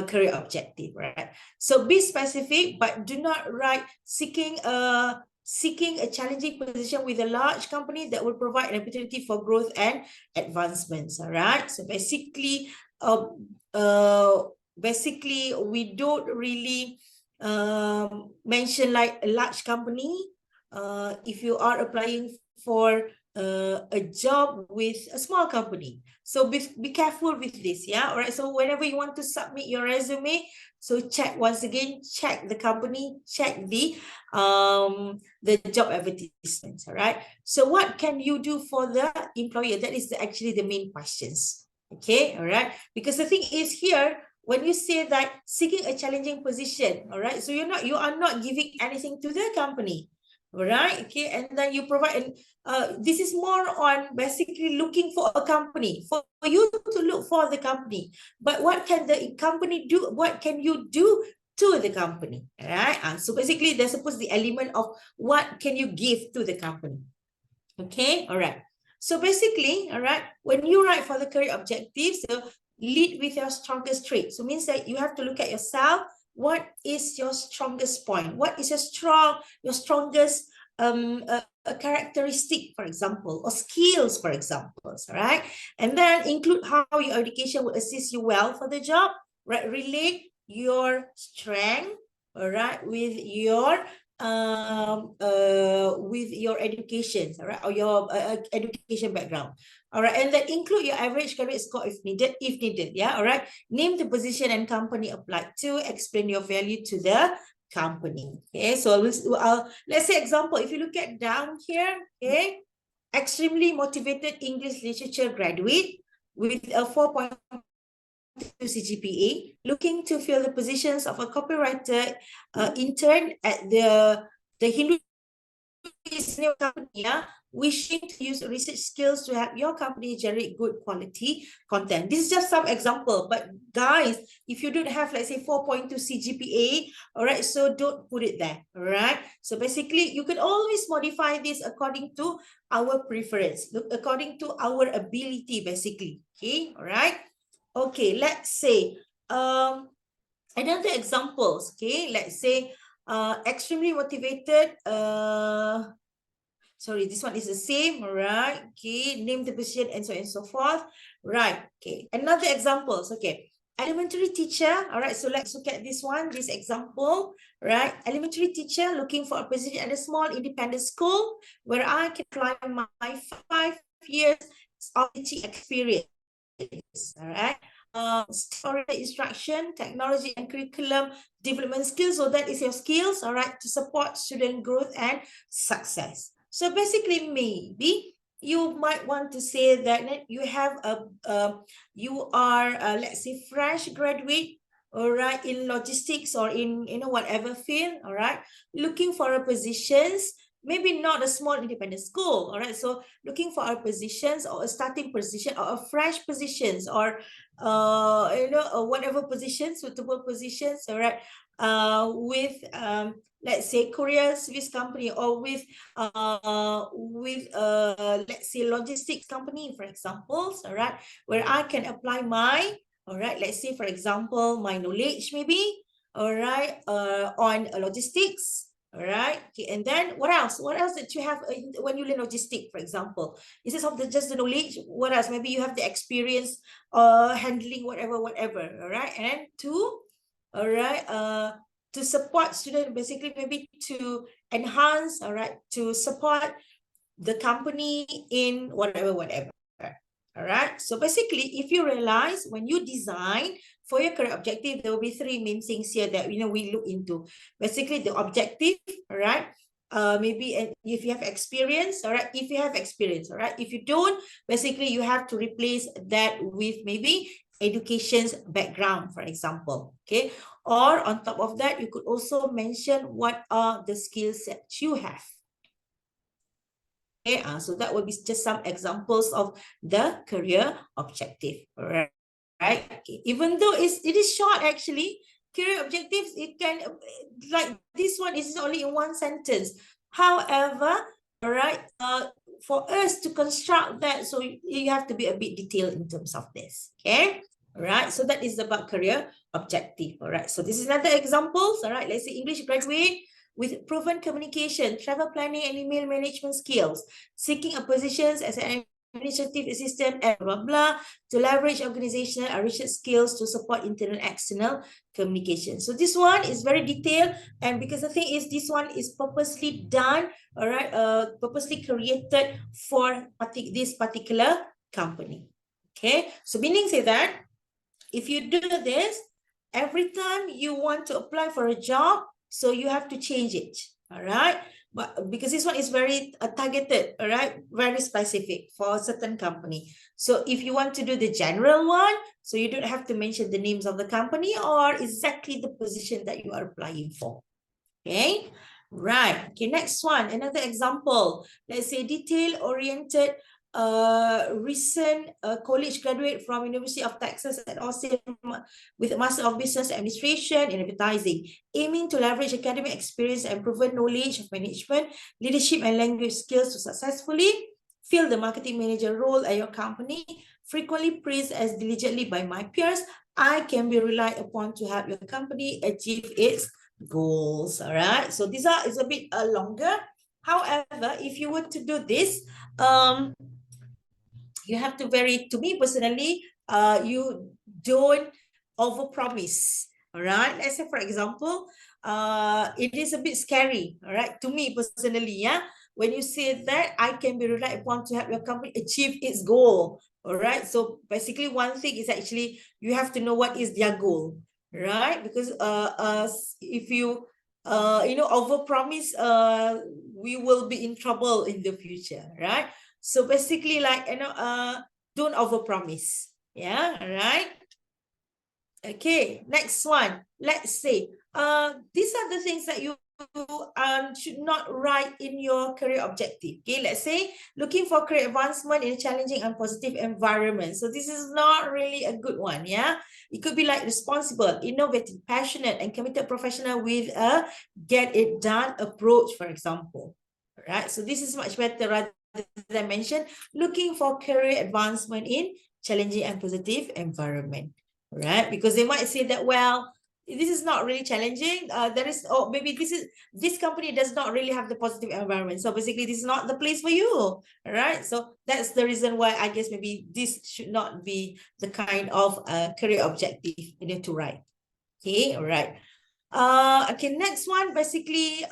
Speaker 2: career objective, right? So be specific, but do not write seeking a challenging position with a large company that will provide an opportunity for growth and advancements. All right. So basically, we don't really mention like a large company if you are applying for a job with a small company. So be careful with this. Yeah. All right. So whenever you want to submit your resume, so check once again, check the company, check the job advertisements. All right. So what can you do for the employer? That is actually the main questions. Okay. All right. Because the thing is here, when you say that seeking a challenging position, all right, so you are not giving anything to the company, all right, okay, and then you provide, this is more on basically looking for a company, for you to look for the company, but what can the company do? What can you do to the company, all right? So basically, there's supposed the element of what can you give to the company, okay, all right. So basically, all right, when you write for the career objectives, so lead with your strongest trait. So means that you have to look at yourself. What is your strongest point? What is your strongest characteristic, for example, or skills, for example, all right? And then include how your education will assist you well for the job, right? Relate your strength, all right, with your education, all right, or your education background, all right, and then include your average credit score if needed, yeah, all right. Name the position and company applied to, explain your value to the company. Okay, so let's say example, if you look at down here, okay, extremely motivated English literature graduate with a 4.2 CGPA, looking to fill the positions of a copywriter intern at the Hindu company, wishing to use research skills to help your company generate good quality content. This is just some example, but guys, if you don't have, let's say, 4.2 CGPA, all right, so don't put it there, all right? So basically, you can always modify this according to our preference, according to our ability, basically, okay, all right? Okay, let's say, another examples, okay, let's say, extremely motivated, sorry, this one is the same, right? Okay, name the position and so on and so forth. Right, okay. Another examples, okay. Elementary teacher, all right, so let's look at this one, this example, right? Elementary teacher looking for a position at a small independent school where I can apply my 5 years of teaching experience, all right? Instruction, technology and curriculum development skills. So that is your skills, all right, to support student growth and success. So basically, maybe you might want to say that you have you are let's say fresh graduate, all right, in logistics or in whatever field, all right, looking for a positions, maybe not a small independent school, all right, so looking for a positions or a starting position or a fresh positions or whatever positions, suitable positions, all right, with let's say courier service company or with let's say logistics company, for example, all right, where I can apply my, all right, let's say, for example, my knowledge maybe, all right, on logistics, all right, okay, and then what else that you have when you learn logistics, for example, is it just the knowledge? What else? Maybe you have the experience handling whatever, all right, and then all right, to support student, basically maybe to enhance, all right, to support the company in whatever, all right. So basically, if you realize when you design for your career objective, there will be 3 main things here that we look into. Basically, the objective, all right, maybe, and if you have experience, all right, if you have experience, all right, if you don't, basically you have to replace that with maybe education's background, for example, okay, or on top of that, you could also mention what are the skills that you have. Okay, so that would be just some examples of the career objective, all right? Okay. Even though it is short, actually, career objectives, it can, like this one is only in 1 sentence. However, all right, for us to construct that, so you have to be a bit detailed in terms of this, okay? All right, so that is about career objective, all right? So this is another examples, all right? Let's say English graduate with proven communication, travel planning, and email management skills, seeking a position as an administrative assistant and blah, blah, to leverage organizational and research skills to support internal and external communication. So this one is very detailed, and because the thing is, this one is purposely done, all right, purposely created for this particular company. Okay, so meaning say that if you do this, every time you want to apply for a job, so you have to change it, all right? But because this one is very targeted, all right, very specific for a certain company. So if you want to do the general one, so you don't have to mention the names of the company or exactly the position that you are applying for. Okay, right. Okay, next one, another example. Let's say detail-oriented recent college graduate from University of Texas at Austin with a Master of Business Administration in Advertising, aiming to leverage academic experience and proven knowledge of management, leadership, and language skills to successfully fill the marketing manager role at your company. Frequently praised as diligently by my peers, I can be relied upon to help your company achieve its goals. All right, so these is a bit longer. However, if you were to do this, you have to to me personally, you don't overpromise. All right, let's say, for example, it is a bit scary, all right, to me personally, yeah, when you say that I can be relied upon to help your company achieve its goal. All right, so basically one thing is actually you have to know what is their goal, right? Because if you overpromise, we will be in trouble in the future, right? So basically, like, don't overpromise. Yeah, right. Okay, next one. Let's say, these are the things that you should not write in your career objective. Okay, let's say looking for career advancement in a challenging and positive environment. So this is not really a good one. Yeah, it could be like responsible, innovative, passionate, and committed professional with a get it done approach, for example. Right. So this is much better rather than mention looking for career advancement in challenging and positive environment. Right, because they might say that, well, this is not really challenging. There is, or maybe this company does not really have the positive environment. So basically, this is not the place for you. All right. So that's the reason why I guess maybe this should not be the kind of career objective you need to write. Okay. All right. Okay. Next one, basically,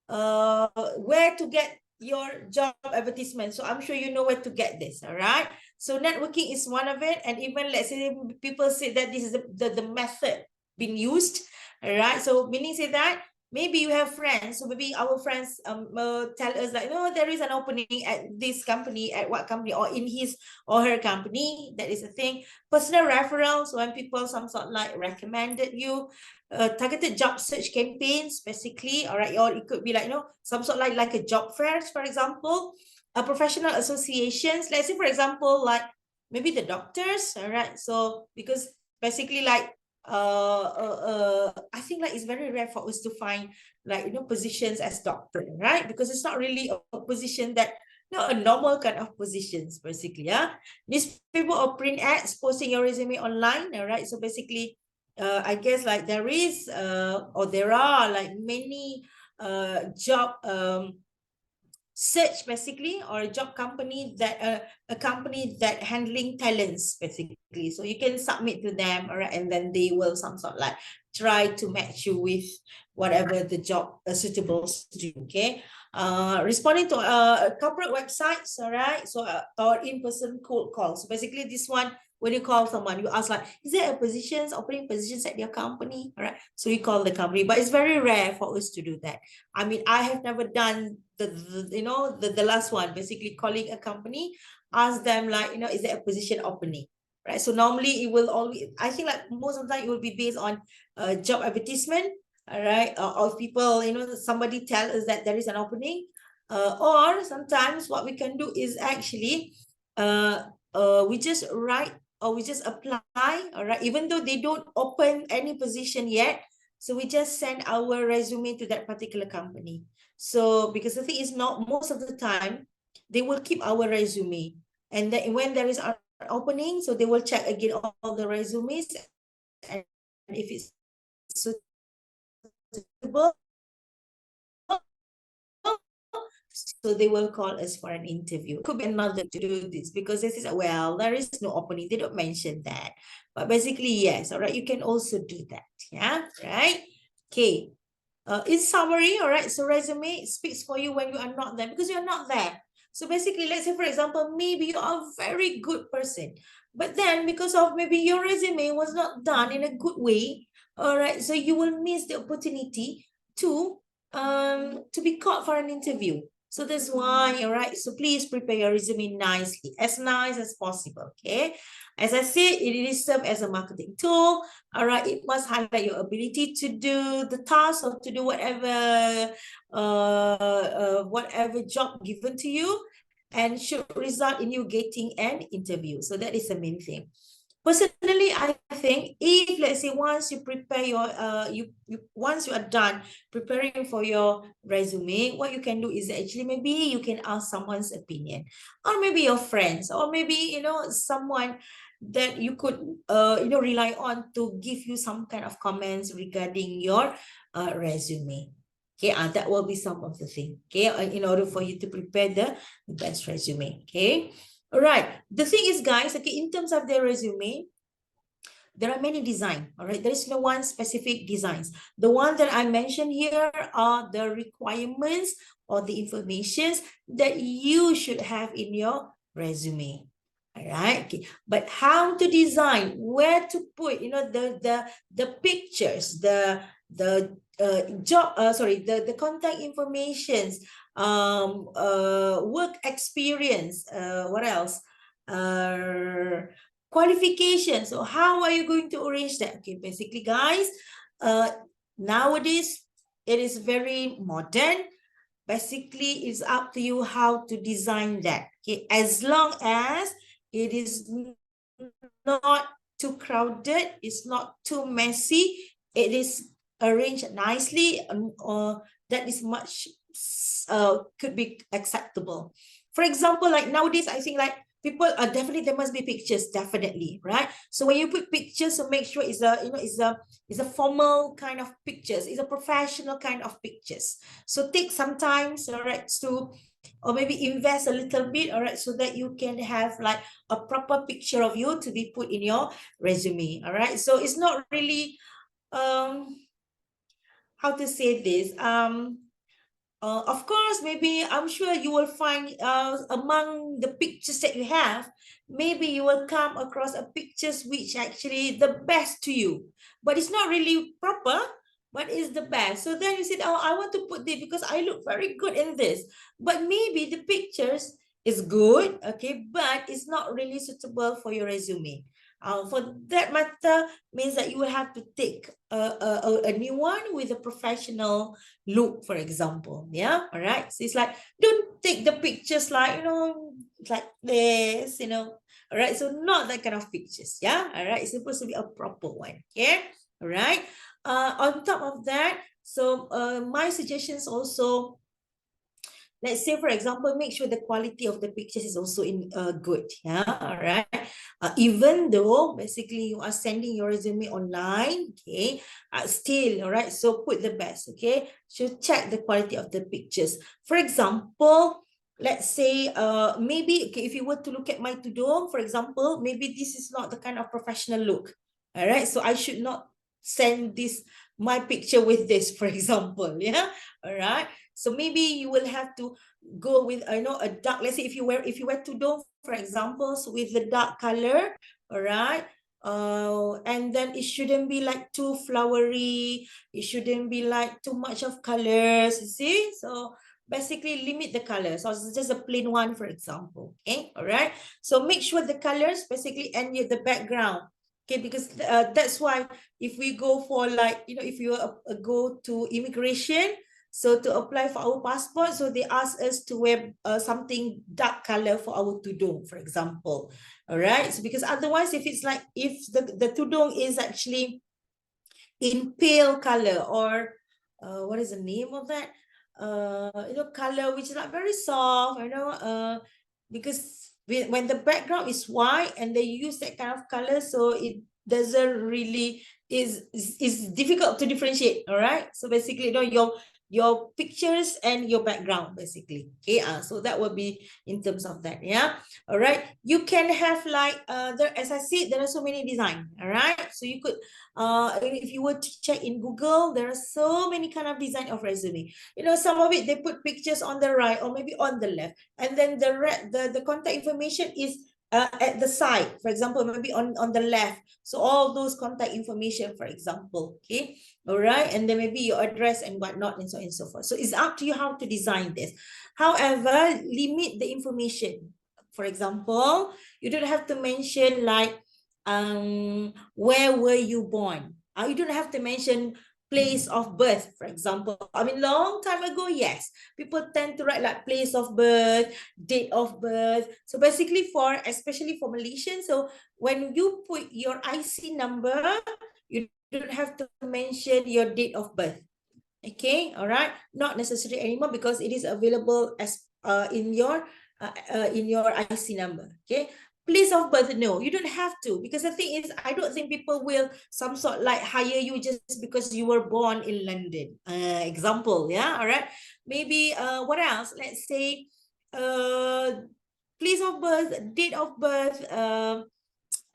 Speaker 2: where to get your job advertisement. So I'm sure you know where to get this. All right. So networking is one of it. And even let's say people say that this is the method being used. All right. So meaning say that maybe you have friends. So maybe our friends tell us that, there is an opening at this company, at what company, or in his or her company. That is a thing. Personal referrals, when people some sort like recommended you. Targeted job search campaigns, basically, all right, or it could be like, some sort like a job fairs, for example, professional associations. Let's say, for example, like maybe the doctors, all right. So because basically, like, I think like it's very rare for us to find like positions as doctor, right? Because it's not really a position that a normal kind of positions, basically. Yeah, newspaper or print ads, posting your resume online, all right. So basically, I guess like there is or there are like many job search, basically, or a job company that a company that handling talents, basically. So you can submit to them, all right, and then they will some sort like try to match you with whatever the job suitable to do. Okay. Responding to corporate websites, all right, so or in-person cold calls. So basically this one, when you call someone, you ask like, is there a positions, opening positions at your company? All right. So you call the company, but it's very rare for us to do that. I mean, I have never done the last one, basically calling a company, ask them like, is there a position opening? Right. So normally it will always, I think like most of the time it will be based on job advertisement. All right. Or people, somebody tell us that there is an opening. Or sometimes what we can do is actually we just write or we just apply, all right, even though they don't open any position yet. So we just send our resume to that particular company. So because the thing is, not most of the time, they will keep our resume. And then when there is an opening, so they will check again all the resumes. And if it's suitable, so they will call us for an interview. Could be another to do this because this is, well, there is no opening. They don't mention that. But basically, yes, all right, you can also do that. Yeah, right? Okay. In summary, all right, so resume speaks for you when you are not there because you're not there. So basically, let's say, for example, maybe you are a very good person, but then because of maybe your resume was not done in a good way, all right, so you will miss the opportunity to be called for an interview. So that's why, all right, so please prepare your resume nicely, as nice as possible, okay? As I said, it is served as a marketing tool, all right? It must highlight your ability to do the task or to do whatever job given to you and should result in you getting an interview. So that is the main thing. Personally, I think if, let's say, once you prepare your once you are done preparing for your resume, what you can do is actually maybe you can ask someone's opinion, or maybe your friends, or maybe someone that you could rely on to give you some kind of comments regarding your resume. Okay, that will be some of the thing. Okay, in order for you to prepare the best resume. Okay. All right. The thing is, guys, okay, in terms of their resume, there are many designs. All right. There is no one specific designs. The one that I mentioned here are the requirements or the information that you should have in your resume. All right. Okay. But how to design, where to put, the pictures, the the contact informations, work experience, what else? Qualifications. So how are you going to arrange that? Okay, basically, guys, nowadays it is very modern. Basically, it's up to you how to design that. Okay, as long as it is not too crowded, it's not too messy, it is arranged nicely, that is much could be acceptable. For example, like nowadays, I think like people are definitely, there must be pictures, definitely, right? So when you put pictures, so make sure it's a, you know, it's a formal kind of pictures, it's a professional kind of pictures. So take some time, all right, to, or maybe invest a little bit, all right, so that you can have like a proper picture of you to be put in your resume, all right? So it's not really, how to say this, of course, maybe I'm sure you will find among the pictures that you have, maybe you will come across a pictures which actually the best to you, but it's not really proper, but it's the best. So then you said, oh, I want to put this because I look very good in this, but maybe the pictures is good, okay, but it's not really suitable for your resume. For that matter, means that you will have to take a new one with a professional look, for example. Yeah, all right. So it's like, don't take the pictures like, you know, like this, you know. All right, so not that kind of pictures. Yeah, all right. It's supposed to be a proper one. Okay, all right. On top of that, so my suggestions also, let's say, for example, make sure the quality of the pictures is also in good. Yeah, all right. Even though basically you are sending your resume online, okay, still, all right, so put the best, okay? So check the quality of the pictures. For example, let's say maybe, okay, if you were to look at my tudung, for example, maybe this is not the kind of professional look, all right? So I should not send this, my picture with this, for example. Yeah, all right. So maybe you will have to go with, you know, a dark, let's say if you wear tudung, for example, so with the dark color, all right, and then it shouldn't be like too flowery, it shouldn't be like too much of colors, you see? So basically limit the colors, so it's just a plain one, for example. Okay, all right, so make sure the colors basically, and the background, okay, because that's why if we go for, like, you know, if you go to immigration, so to apply for our passport, so they ask us to wear something dark color for our tudung, for example. All right. So because otherwise, if it's like, if the tudung is actually in pale color, or what is the name of that? You know, color which is not very soft, you know, because when the background is white and they use that kind of color, so it doesn't really, is difficult to differentiate. All right. So basically, you know, your pictures and your background, basically. Okay, so that will be in terms of that. Yeah, all right. You can have like there, as I said, there are so many design. All right, so you could if you were to check in Google, there are so many kind of design of resume. You know, some of it they put pictures on the right or maybe on the left, and then the contact information is at the side, for example, maybe on the left. So all those contact information, for example, okay, all right, and then maybe your address and whatnot, and so on and so forth. So it's up to you how to design this. However, limit the information. For example, you don't have to mention like where were you born. You don't have to mention place of birth, for example. I mean, long time ago, yes, people tend to write like place of birth, date of birth. So basically, especially for Malaysians, so when you put your IC number, you don't have to mention your date of birth. Okay, all right, not necessary anymore because it is available as in your IC number. Okay, place of birth, no, you don't have to, because the thing is, I don't think people will some sort like hire you just because you were born in London. Example, yeah, all right. Maybe what else? Let's say place of birth, date of birth.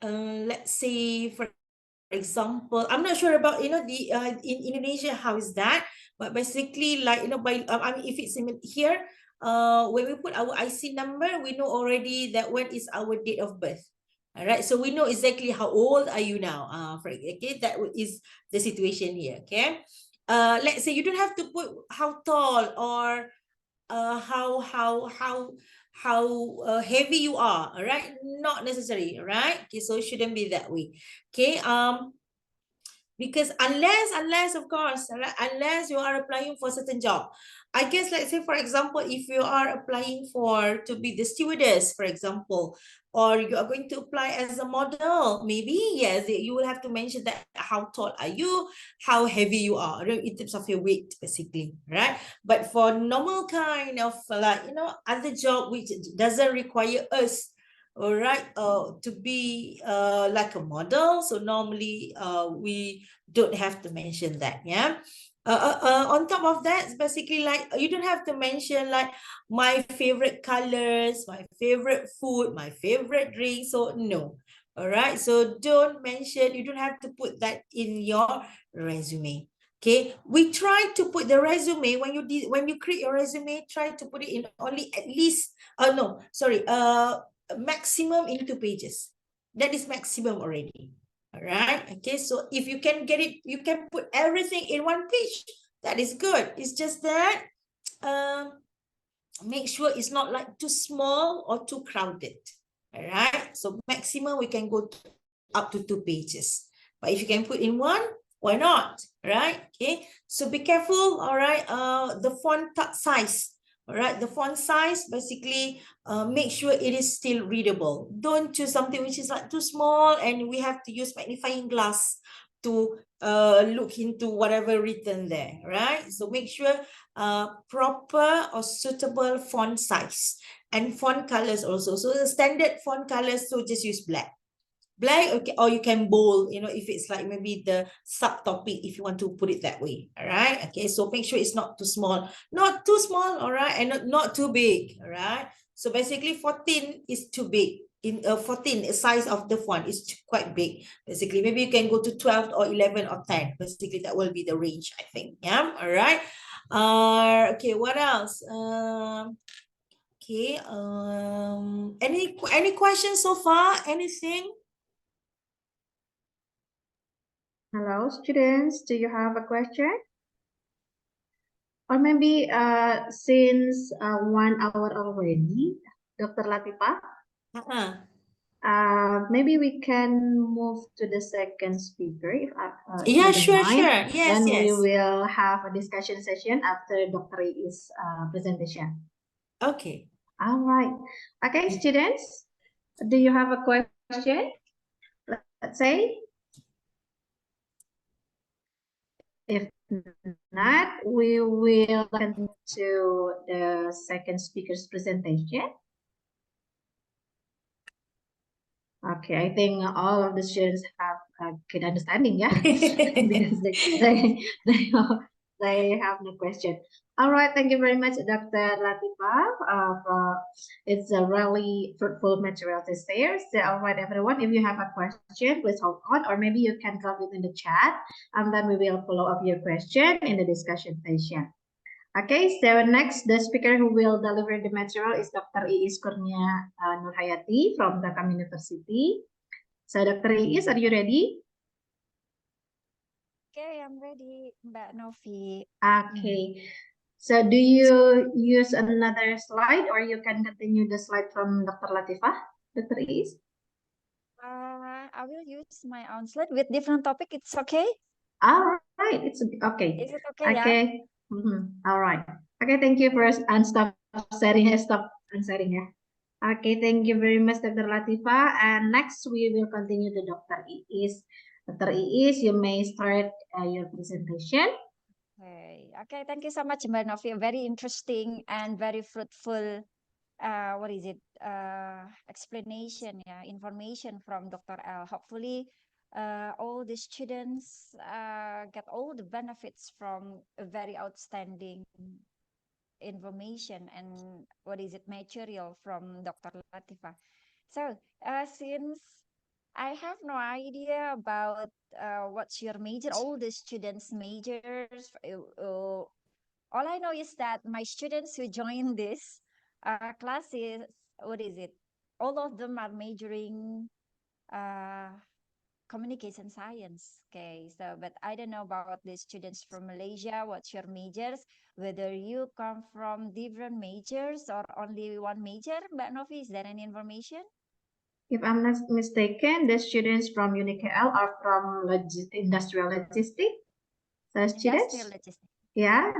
Speaker 2: Let's say, for example, I'm not sure about, you know, the in Indonesia, how is that? But basically, like, you know, by I mean, if it's in here, when we put our IC number, we know already that when is our date of birth. All right, so we know exactly how old are you now. Okay, that is the situation here. Okay, let's say you don't have to put how tall or how heavy you are, all right? Not necessary, all right? Okay, so it shouldn't be that way. Okay, because unless of course, all right, unless you are applying for a certain job, I guess, let's say for example, if you are applying for to be the stewardess, for example, or you are going to apply as a model, maybe yes, you will have to mention that how tall are you, how heavy you are, in terms of your weight, basically, right? But for normal kind of like, other job which doesn't require us, all right, to be like a model, so normally we don't have to mention that. Yeah. On top of that, it's basically like you don't have to mention like my favorite colors, my favorite food, my favorite drink. So no. All right. So don't mention, you don't have to put that in your resume. Okay. We try to put the resume when you create your resume, try to put it in only at least no, sorry, maximum in 2 pages. That is maximum already. All right. Okay. So if you can get it, you can put everything in 1 page. That is good. It's just that make sure it's not like too small or too crowded. All right. So maximum we can go up to 2 pages. But if you can put in 1, why not? Right? Okay. So be careful. All right. The font size. All right. The font size, basically, make sure it is still readable. Don't choose something which is like too small and we have to use magnifying glass to look into whatever written there, right? So make sure proper or suitable font size and font colors also. So the standard font colors, so just use black. Black, okay, or you can bold, if it's like maybe the subtopic, if you want to put it that way. All right. Okay. So make sure it's not too small, all right, and not too big. All right. So basically 14 is too big. In 14, the size of the font is quite big. Basically, maybe you can go to 12 or 11 or 10. Basically, that will be the range, I think. Yeah. All right. Okay. What else? Okay. Any questions so far? Anything?
Speaker 1: Hello, students. Do you have a question? Or maybe since 1 hour already, Dr. Latifa, maybe we can move to the second speaker if
Speaker 2: Yeah,
Speaker 1: you don't
Speaker 2: sure,
Speaker 1: mind.
Speaker 2: sure. Yes,
Speaker 1: Then we
Speaker 2: yes.
Speaker 1: will have a discussion session after Dr. I's presentation.
Speaker 2: Okay.
Speaker 1: All right. Okay, students, do you have a question? Let's say. If not, we will continue to the second speaker's presentation. Okay, I think all of the students have a good understanding, yeah, because they have no question. All right, thank you very much, Dr. Latifa. It's a really fruitful material to share. So, all right, everyone, if you have a question, please hold on, or maybe you can drop it in the chat, and then we will follow up your question in the discussion session. Okay, so next, the speaker who will deliver the material is Dr. Iis Kurnia Nurhayati from Telkom University. So, Dr. Iis, are you ready?
Speaker 3: Okay, I'm ready, Mbak Novi.
Speaker 1: Okay, so do you use another slide or you can continue the slide from Dr. Latifah, Dr. Iis?
Speaker 3: I will use my own slide with different topic. It's okay?
Speaker 1: All right, it's okay.
Speaker 3: Is it okay, yeah?
Speaker 1: Okay, all right. Okay, thank you for stop sharing, stop sharing, yeah. Okay, thank you very much, Dr. Latifa. And next, we will continue to Dr. Iis. Dr. Iis, you may start your presentation.
Speaker 3: Okay, thank you so much, Mbak Novi. Very interesting and very fruitful, explanation, yeah, information from Dr. L. Hopefully, all the students get all the benefits from a very outstanding information and material from Dr. Latifa. So since I have no idea about what's your major, all the students' majors, all I know is that my students who join this classes, all of them are majoring communication science. Okay, so but I don't know about the students from Malaysia. What's your majors? Whether you come from different majors or only one major, Mbak Novi, is there any information?
Speaker 1: If I'm not mistaken, the students from UniKL are from industrial logistics. The
Speaker 3: Industrial
Speaker 1: students,
Speaker 3: logistics.
Speaker 1: yeah,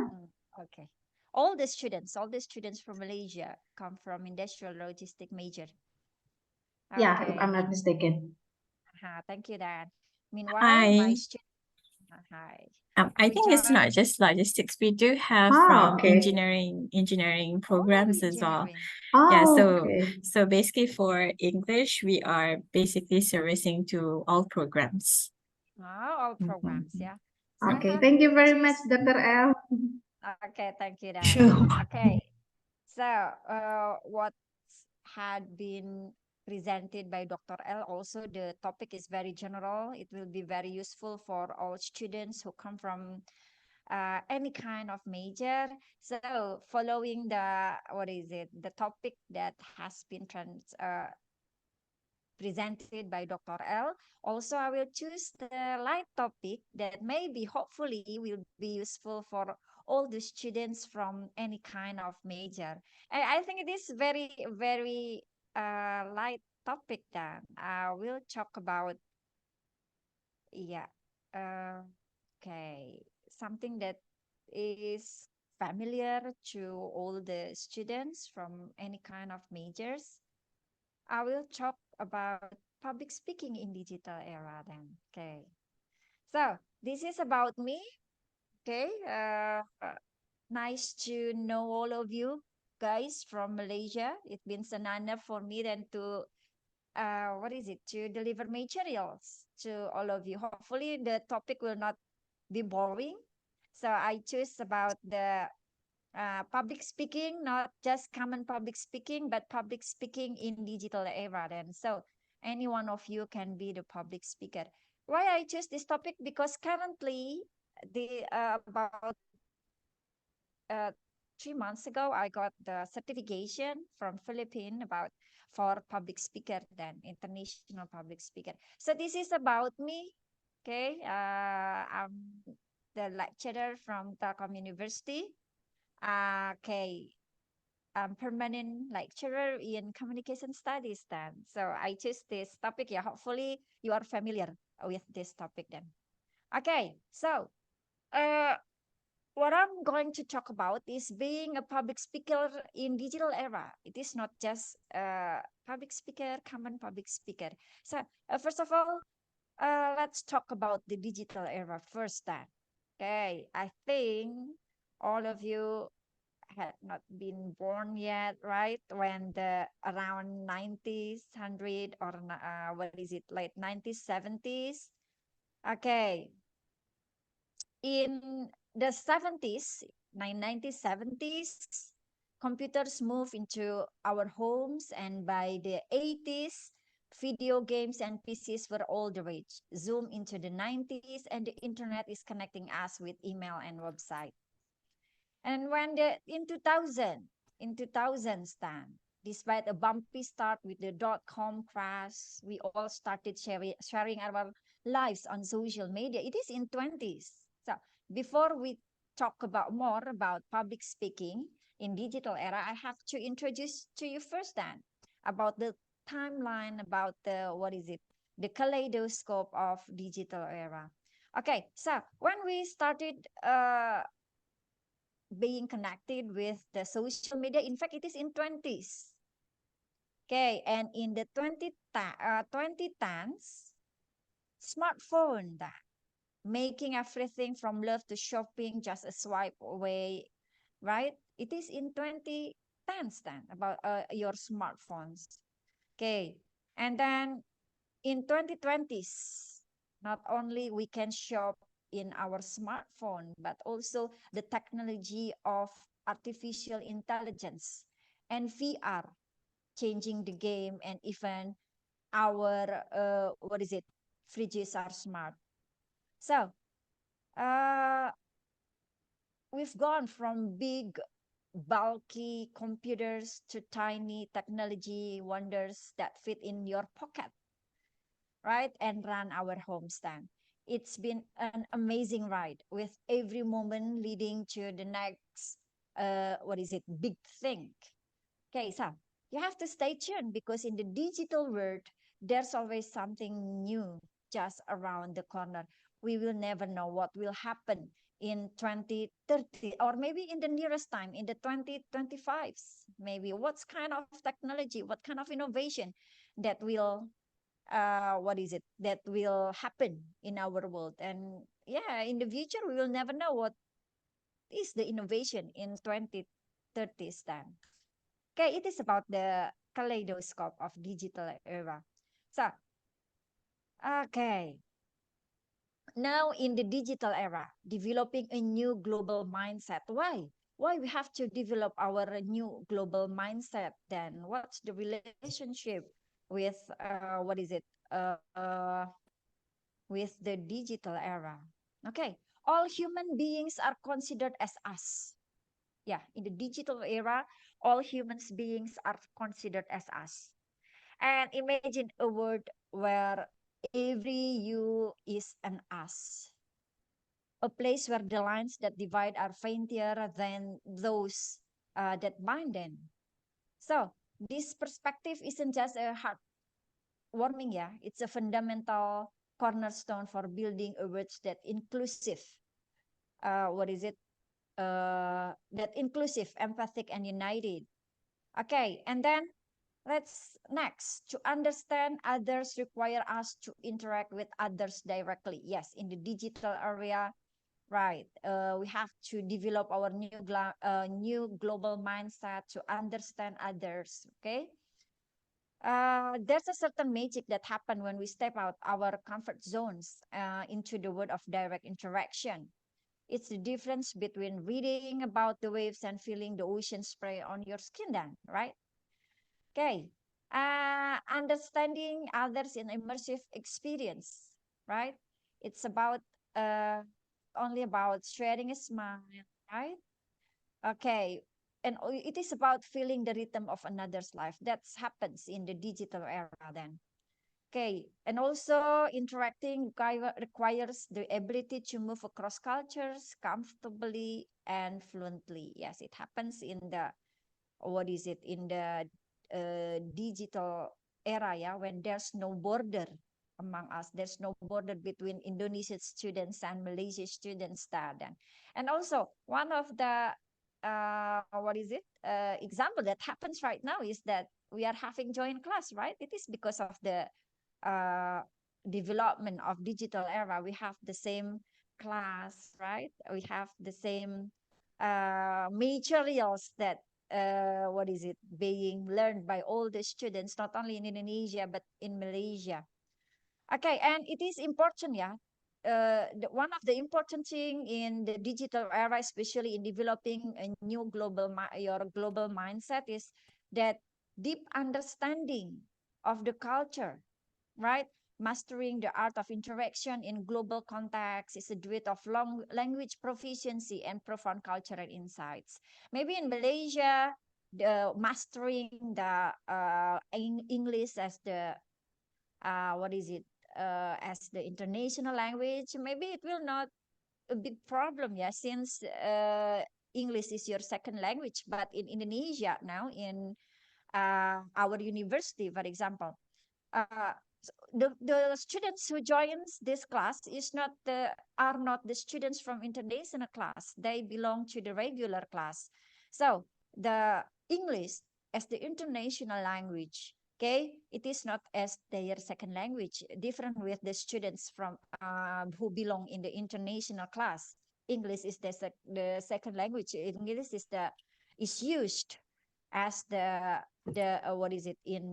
Speaker 3: Okay. All the students from Malaysia come from industrial logistic major.
Speaker 1: yeah, if
Speaker 3: Okay.
Speaker 1: I'm not mistaken.
Speaker 3: Thank you, Dan. Meanwhile, my
Speaker 4: Hi.
Speaker 3: student, hi.
Speaker 4: I
Speaker 3: We
Speaker 4: think it's not
Speaker 3: joined
Speaker 4: just logistics. We do have
Speaker 1: Oh, okay.
Speaker 4: engineering programs as well.
Speaker 3: engineering.
Speaker 4: Yeah,
Speaker 1: Oh, okay.
Speaker 4: so basically for English, we are basically servicing to all programs.
Speaker 3: All programs,
Speaker 4: Mhm.
Speaker 3: yeah. So I
Speaker 1: Okay,
Speaker 3: have
Speaker 1: thank you very much,
Speaker 3: choose.
Speaker 1: Dr. L.
Speaker 3: Okay, thank you, Dan.
Speaker 2: Sure.
Speaker 3: Okay. So, what had been presented by Dr. L, also the topic is very general. It will be very useful for all students who come from any kind of major. So, following the topic that has been presented by Dr. L. Also, I will choose the light topic that maybe, hopefully, will be useful for all the students from any kind of major. I think it is very, very light topic that we'll talk about. Yeah. Uh, okay. Something that is familiar to all the students from any kind of majors. I will talk about public speaking in digital era then. Okay. So this is about me. Okay. Nice to know all of you guys from Malaysia. It's been an honor for me then to to deliver materials to all of you. Hopefully the topic will not be boring. So I choose about the public speaking, not just common public speaking, but public speaking in digital era then. So any one of you can be the public speaker. Why I choose this topic? Because currently, the about 3 months ago, I got the certification from Philippines about for public speaker then, international public speaker. So this is about me. Okay, I'm the lecturer from Telkom University. Okay, permanent lecturer in communication studies then. So I choose this topic. Yeah, hopefully you are familiar with this topic then. Okay, so uh, what I'm going to talk about is being a public speaker in digital era. It is not just public speaker, common public speaker. So first of all, let's talk about the digital era first then. Okay, I think all of you had not been born yet, right? When the around 90s, 100 or late 90s, 70s. Okay. In the 70s, 1970s, computers moved into our homes, and by the 80s, video games and PCs were all the rage. Zoom into the 90s, and the internet is connecting us with email and website. And when in 2000 stand, despite a bumpy start with the .com crash, we all started sharing our lives on social media. It is in 20s. So before we talk about more about public speaking in digital era, I have to introduce to you first then about the timeline, about the kaleidoscope of digital era. Okay, so when we started being connected with the social media. In fact, it is in 20s. Okay, and in the 2010s, smartphone that making everything from love to shopping just a swipe away, right? It is in 2010s then about your smartphones. Okay, and then in 2020s, not only we can shop in our smartphone, but also the technology of artificial intelligence and VR changing the game, and even our fridges are smart. So we've gone from big bulky computers to tiny technology wonders that fit in your pocket, right, and run our homestand. It's been an amazing ride with every moment leading to the next, big thing. Okay, so you have to stay tuned because in the digital world, there's always something new just around the corner. We will never know what will happen in 2030 or maybe in the nearest time in the 2025s. Maybe what's kind of technology, what kind of innovation that will that will happen in our world. And yeah, in the future we will never know what is the innovation in 2030s time. Okay, it is about the kaleidoscope of digital era. So, okay, now in the digital era, developing a new global mindset. Why? Why we have to develop our new global mindset then? What's the relationship with Uh, uh, with the digital era? Okay, all human beings are considered as us. Yeah, in the digital era, all humans beings are considered as us. And imagine a world where every you is an us, a place where the lines that divide are fainter than those that bind them. So this perspective isn't just a heartwarming, yeah, it's a fundamental cornerstone for building a world that inclusive. That inclusive, empathic, and united. Okay, and then let's next to understand others require us to interact with others directly. Yes, in the digital area, right? We have to develop our new global mindset to understand others. Okay, there's a certain magic that happen when we step out our comfort zones into the world of direct interaction. It's the difference between reading about the waves and feeling the ocean spray on your skin then, right? Okay. Understanding others in immersive experience, right? It's about only about sharing a smile, right? Okay. And it is about feeling the rhythm of another's life. That happens in the digital era then. Okay, and also interacting requires the ability to move across cultures comfortably and fluently. Yes, it happens in the in the digital era, yeah, when there's no border among us, there's no border between Indonesian students and Malaysian students then. And also one of the example that happens right now is that we are having joint class, right? It is because of the uh, development of digital era. We have the same class, right? We have the same materials that being learned by all the students, not only in Indonesia but in Malaysia. Okay, and it is important, yeah. One of the important thing in the digital era, especially in developing a new your global mindset, is that deep understanding of the culture, right? Mastering the art of interaction in global context is a duet of long language proficiency and profound cultural insights. Maybe in Malaysia, mastering the English as the as the international language, maybe it will not a big problem, yeah, since English is your second language. But in Indonesia now, in our university, for example, uh, the students who joins this class are not the students from international class. They belong to the regular class. So the English as the international language, okay, it is not as their second language, different with the students from who belong in the international class. English is the second language. English is used as in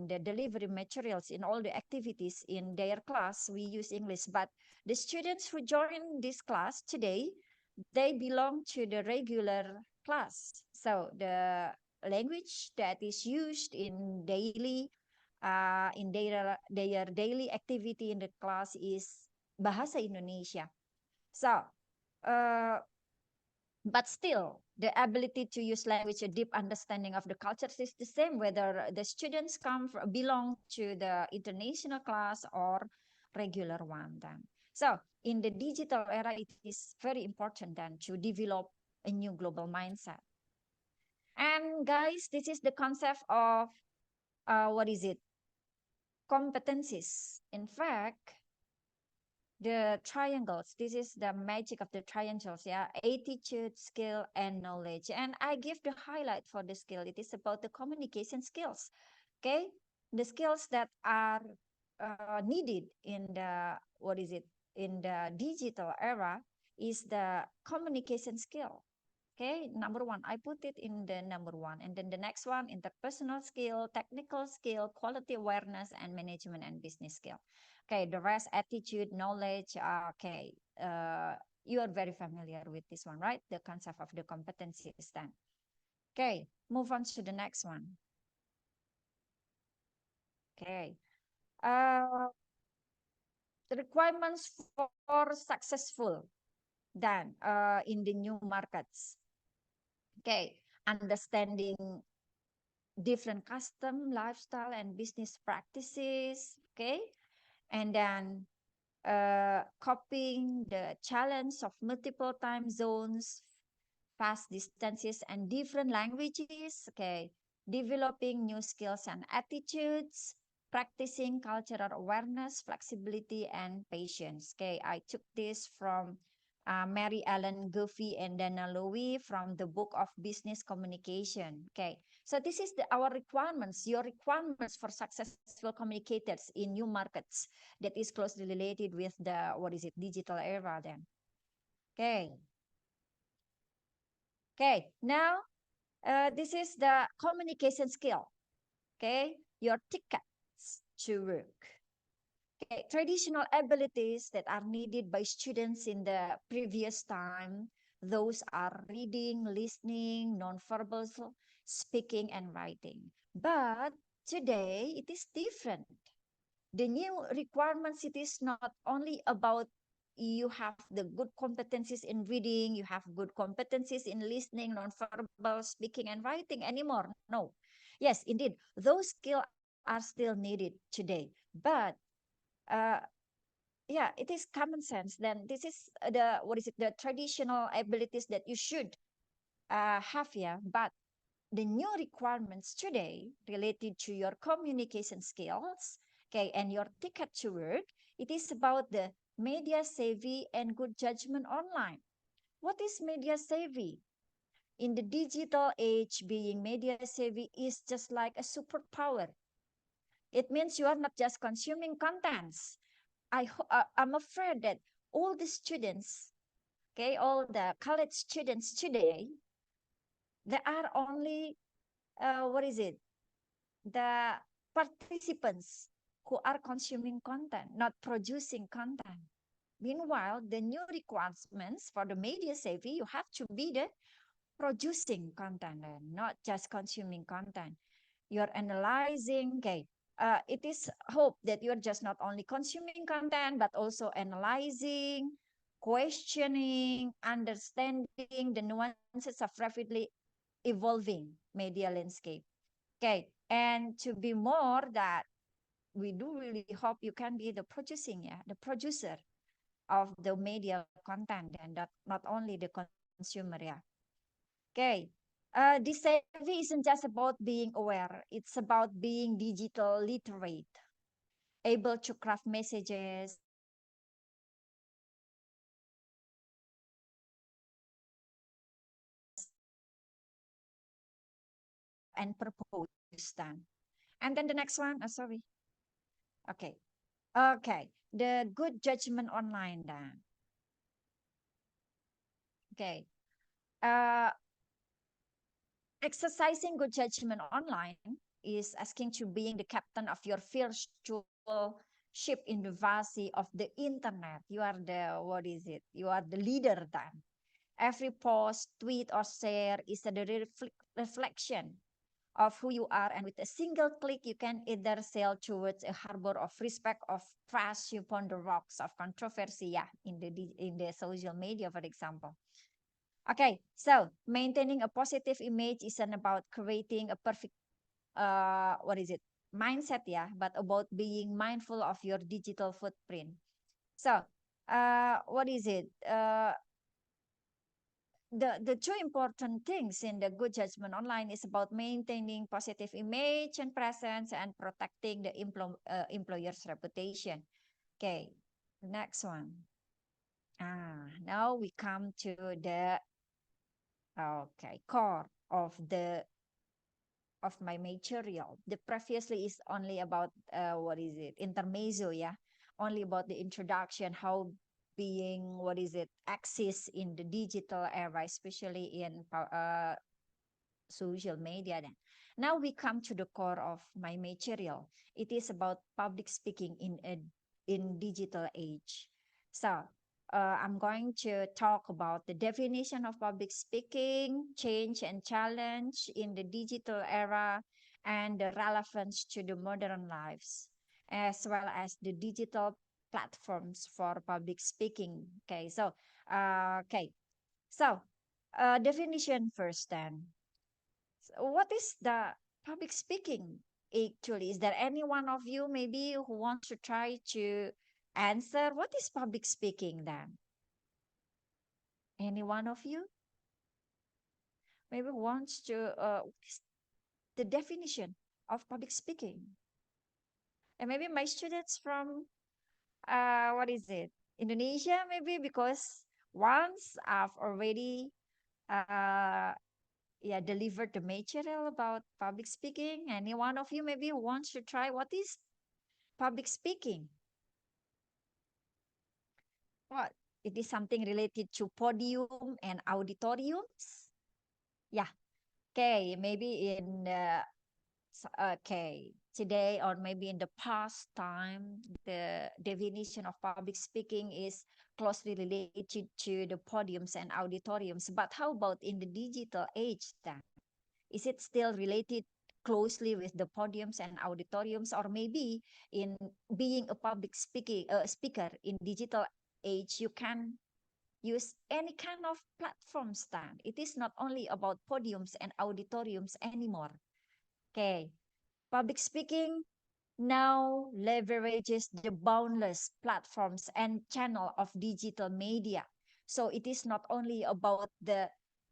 Speaker 3: the delivery materials in all the activities in their class. We use English, but the students who join this class today, they belong to the regular class. So the language that is used in their daily activity in the class is bahasa Indonesia. So uh, but still the ability to use language, a deep understanding of the cultures is the same whether the students belong to the international class or regular one then. So in the digital era, it is very important then to develop a new global mindset. And guys, this is the concept of competencies. In fact, the triangles, this is the magic of the triangles, yeah, attitude, skill, and knowledge. And I give the highlight for the skill. It is about the communication skills. Okay, the skills that are needed in the in the digital era is the communication skill. Okay, number one, I put it in the number one. And then the next one, interpersonal skill, technical skill, quality awareness, and management and business skill. Okay, the rest, attitude, knowledge. Okay, you are very familiar with this one, right? The concept of the competencies then. Okay, move on to the next one. Okay. The requirements for successful then in the new markets. Okay, understanding different custom, lifestyle, and business practices. Okay, and then copying the challenge of multiple time zones, fast distances, and different languages. Okay, developing new skills and attitudes, practicing cultural awareness, flexibility, and patience. Okay, I took this from Mary Ellen Guffey and Dana Lowy from the book of business communication. Okay, so this is our requirements, your requirements for successful communicators in new markets that is closely related with the digital era then. Okay. Okay, now this is the communication skill. Okay, your tickets to work. Okay, traditional abilities that are needed by students in the previous time, those are reading, listening, nonverbal speaking, and writing. But today it is different. The new requirements, it is not only about you have the good competencies in reading, you have good competencies in listening, non-verbal speaking, and writing anymore. No. Yes, indeed, those skills are still needed today. But yeah, it is common sense. Then this is the traditional abilities that you should have, yeah. But the new requirements today related to your communication skills, okay, and your ticket to work, it is about the media savvy and good judgment online. What is media savvy? In the digital age, being media savvy is just like a superpower. It means you are not just consuming contents. I'm afraid that all the students, okay, all the college students today, they are only the participants who are consuming content, not producing content. Meanwhile, the new requirements for the media savvy, you have to be the producing content and not just consuming content. You're analyzing, okay. It is hope that you're just not only consuming content, but also analyzing, questioning, understanding the nuances of rapidly evolving media landscape. Okay, and to be more that we do really hope you can be the the producer of the media content, and that not only the consumer, yeah. Okay, this savvy isn't just about being aware, it's about being digital literate, able to craft messages, and propose them. And then the next one, sorry. Okay. Okay, the good judgment online then. Okay. Exercising good judgment online is asking to being the captain of your virtual ship in the vast sea of the internet. You are the, You are the leader then. Every post, tweet, or share is a reflection of who you are, and with a single click, you can either sail towards a harbor of respect, of trust upon the rocks of controversy, yeah, in the social media, for example. Okay, so maintaining a positive image isn't about creating a perfect, mindset, yeah, but about being mindful of your digital footprint. So, what is it? The two important things in the good judgment online is about maintaining positive image and presence and protecting the employer's reputation. Okay, next one. Now we come to the core of my material. The previously is only about what is it, intermezzo, yeah, only about the introduction, how being what is it access in the digital era, especially in social media. Then now we come to the core of my material. It is about public speaking in digital age. So I'm going to talk about the definition of public speaking, change and challenge in the digital era, and the relevance to the modern lives, as well as the digital platforms for public speaking. Okay, so definition first then. So what is the public speaking actually? Is there any one of you maybe who wants to try to answer what is public speaking then? Any one of you? Maybe wants to what is the definition of public speaking? And maybe my students from what is it? Indonesia maybe, because once I've already delivered the material about public speaking. Any one of you maybe wants to try what is public speaking? What? It is something related to podium and auditoriums? Yeah. Okay, maybe in today or maybe in the past time, the definition of public speaking is closely related to the podiums and auditoriums. But how about in the digital age then? Is it still related closely with the podiums and auditoriums, or maybe in being a public speaker in digital age, you can use any kind of platform stand. It is not only about podiums and auditoriums anymore. Okay, public speaking now leverages the boundless platforms and channel of digital media. So it is not only about the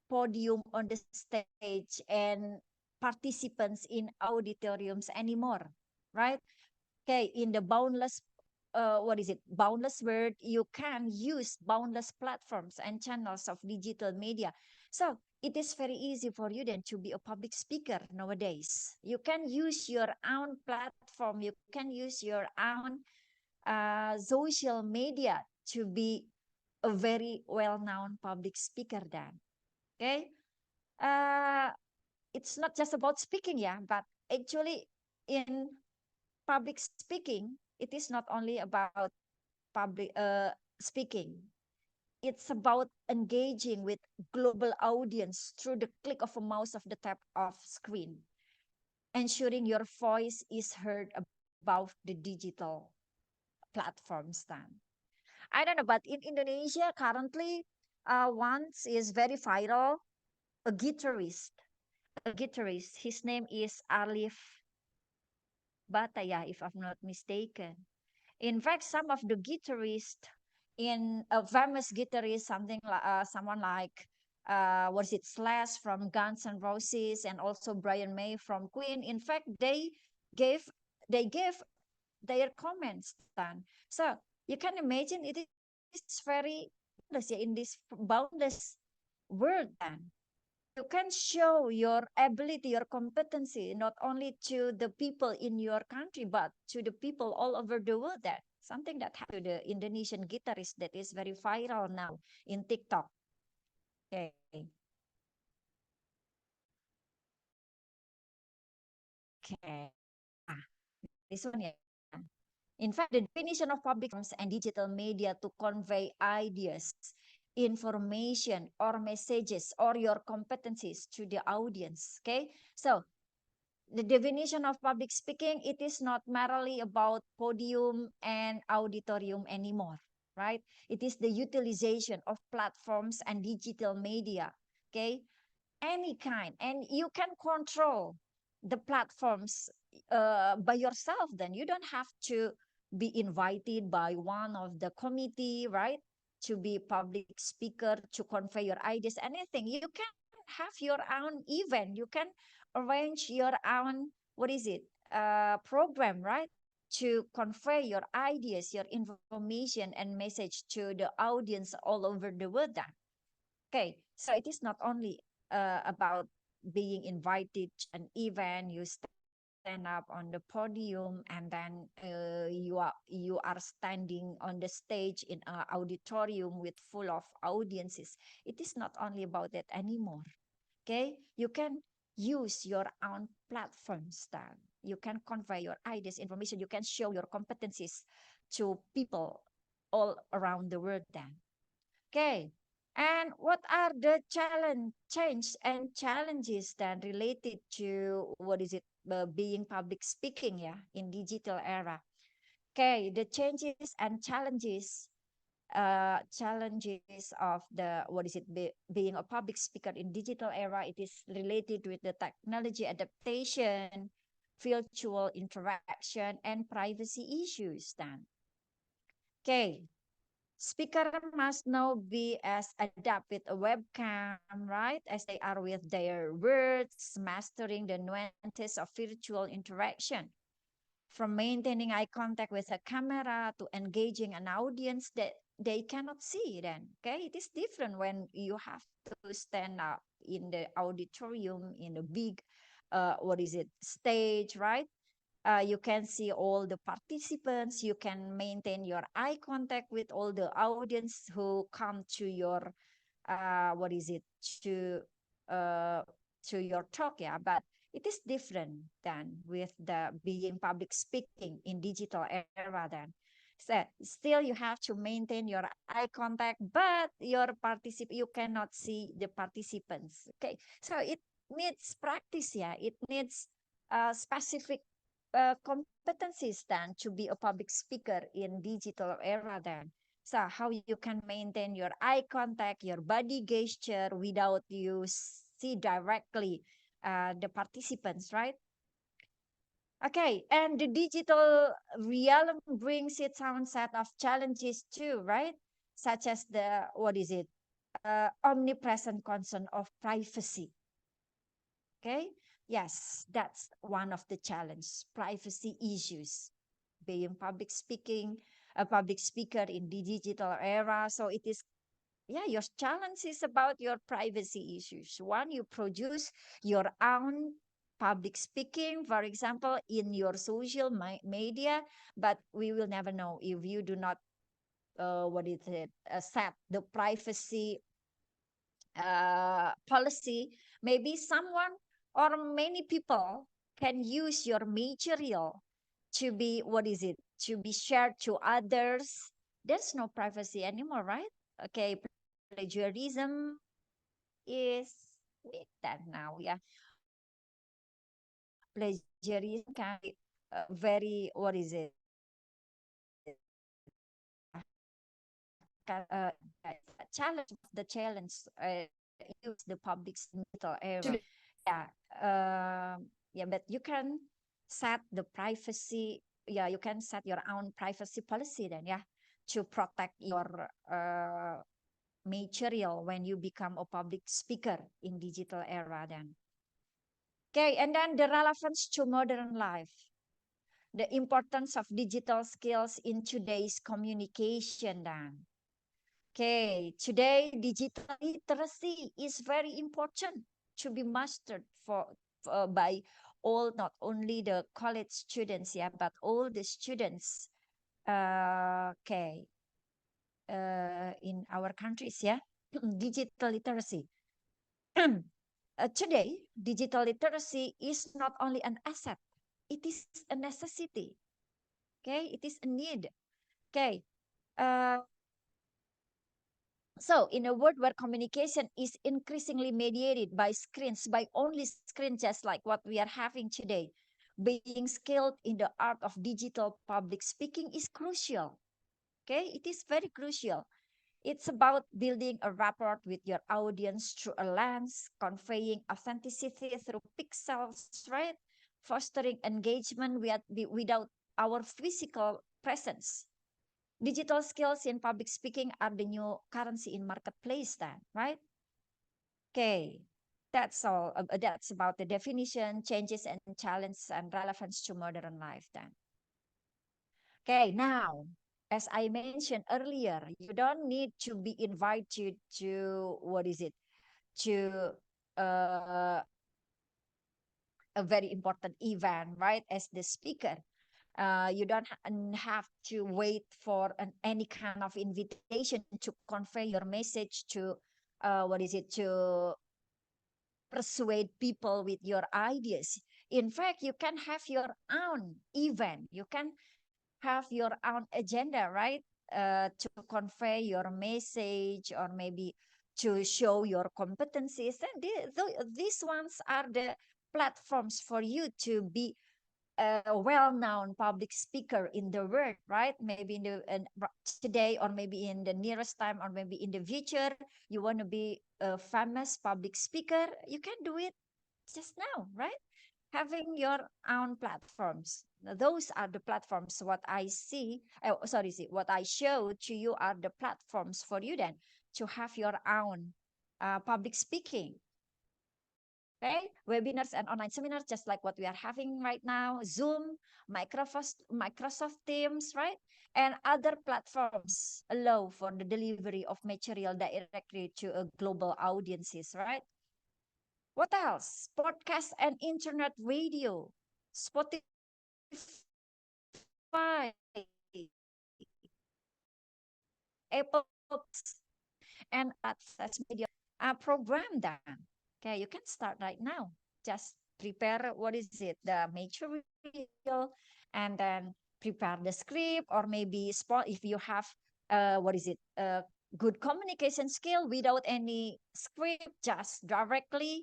Speaker 3: podium on the stage and participants in auditoriums anymore, right? Okay, in the boundless boundless world, you can use boundless platforms and channels of digital media. So it is very easy for you then to be a public speaker nowadays. You can use your own platform, you can use your own social media to be a very well-known public speaker then. Okay, it's not just about speaking, yeah, but actually in public speaking, it is not only about public speaking. It's about engaging with global audience through the click of a mouse of the tap of screen, ensuring your voice is heard above the digital platforms then. I don't know, but in Indonesia currently, once is very viral, a guitarist. His name is Arif Bataya, if I'm not mistaken. In fact, some of the guitarists in a famous guitarist, someone like Slash from Guns N' Roses and also Brian May from Queen. In fact, gave they gave their comments then. So you can imagine it is very boundless, yeah, in this boundless world then. You can show your ability, your competency, not only to the people in your country, but to the people all over the world. That something that happened to the Indonesian guitarist that is very viral now in TikTok. Okay. Okay. This one, yeah. In fact, the definition of public forms and digital media to convey ideas, information, or messages, or your competencies to the audience. Okay, so the definition of public speaking, it is not merely about podium and auditorium anymore, right? It is the utilization of platforms and digital media, okay? Any kind, and you can control the platforms by yourself. Then you don't have to be invited by one of the committee, right? To be public speaker, to convey your ideas, anything. You can have your own event. You can arrange your own, what is it, program, right? To convey your ideas, your information and message to the audience all over the world. Then. Okay, so it is not only about being invited to an event, you stand up on the podium, and then you are standing on the stage in an auditorium with full of audiences. It is not only about that anymore. Okay, you can use your own platforms. Then you can convey your ideas, information. You can show your competencies to people all around the world. Then. Okay. And what are the change and challenges then related to what is it, being public speaking, yeah, in digital era? Okay, the changes and challenges of the what is it, being a public speaker in digital era. It is related with the technology adaptation, virtual interaction, and privacy issues. Then, okay. Speaker must now be as adept with a webcam, right? As they are with their words, mastering the nuances of virtual interaction. From maintaining eye contact with a camera to engaging an audience that they cannot see then, okay? It is different when you have to stand up in the auditorium, in a big, what is it, stage, right? You can see all the participants. You can maintain your eye contact with all the audience who come to your what is it, uh, to your talk. Yeah, but it is different than with the being public speaking in digital era. Then, so still you have to maintain your eye contact, but you cannot see the participants. Okay, so it needs practice. Yeah, it needs specific competencies then to be a public speaker in digital era. Then, so how you can maintain your eye contact, your body gesture without you see directly the participants, right? Okay, and the digital realm brings its own set of challenges too, right? Such as the, what is it, omnipresent concern of privacy. Okay, yes, that's one of the challenge, privacy issues, being a public speaker in the digital era. So it is, yeah, your challenge is about your privacy issues. One, you produce your own public speaking, for example, in your social media, but we will never know if you do not, what is it, set the privacy policy. Maybe someone or many people can use your material to be, what is it, to be shared to others. There's no privacy anymore, right? Okay, plagiarism is with that now. Yeah, plagiarism can be very, what is it, can, challenge the challenge, use the public digital era. Yeah, yeah, but you can set the privacy. Yeah, you can set your own privacy policy then. Yeah, to protect your material when you become a public speaker in digital era. Then, okay, and then the relevance to modern life, the importance of digital skills in today's communication. Then, okay, today digital literacy is very important to be mastered by all, not only the college students, yeah, but all the students, okay, in our countries, yeah, digital literacy. Today, digital literacy is not only an asset, it is a necessity. Okay, it is a need. Okay. So in a world where communication is increasingly mediated by screens, by only screens, just like what we are having today, being skilled in the art of digital public speaking is crucial. Okay, it is very crucial. It's about building a rapport with your audience through a lens, conveying authenticity through pixels, right? fostering engagement without our physical presence. Digital skills in public speaking are the new currency in marketplace then, right? Okay, that's all. That's about the definition, changes and challenges and relevance to modern life then. Okay, now, as I mentioned earlier, you don't need to be invited to, what is it, to uh, a very important event, right, as the speaker. You don't have to wait for any kind of invitation to convey your message to, to persuade people with your ideas. In fact, you can have your own event. You can have your own agenda, right? To convey your message or maybe to show your competencies. And these ones are the platforms for you to be a well-known public speaker in the world, right? Maybe today, or maybe in the nearest time, or maybe in the future, you want to be a famous public speaker. You can do it just now, right? Having your own platforms. Now, those are the platforms. What I see, what I show to you are the platforms for you then to have your own public speaking. Okay, webinars and online seminars, just like what we are having right now, Zoom, Microsoft Teams, right? And other platforms allow for the delivery of material directly to a global audiences, right? What else? Podcast and internet radio, Spotify, Apple, and access media program then. Okay, you can start right now. Just prepare, what is it, the material, and then prepare the script, or maybe spot if you have good communication skill without any script, just directly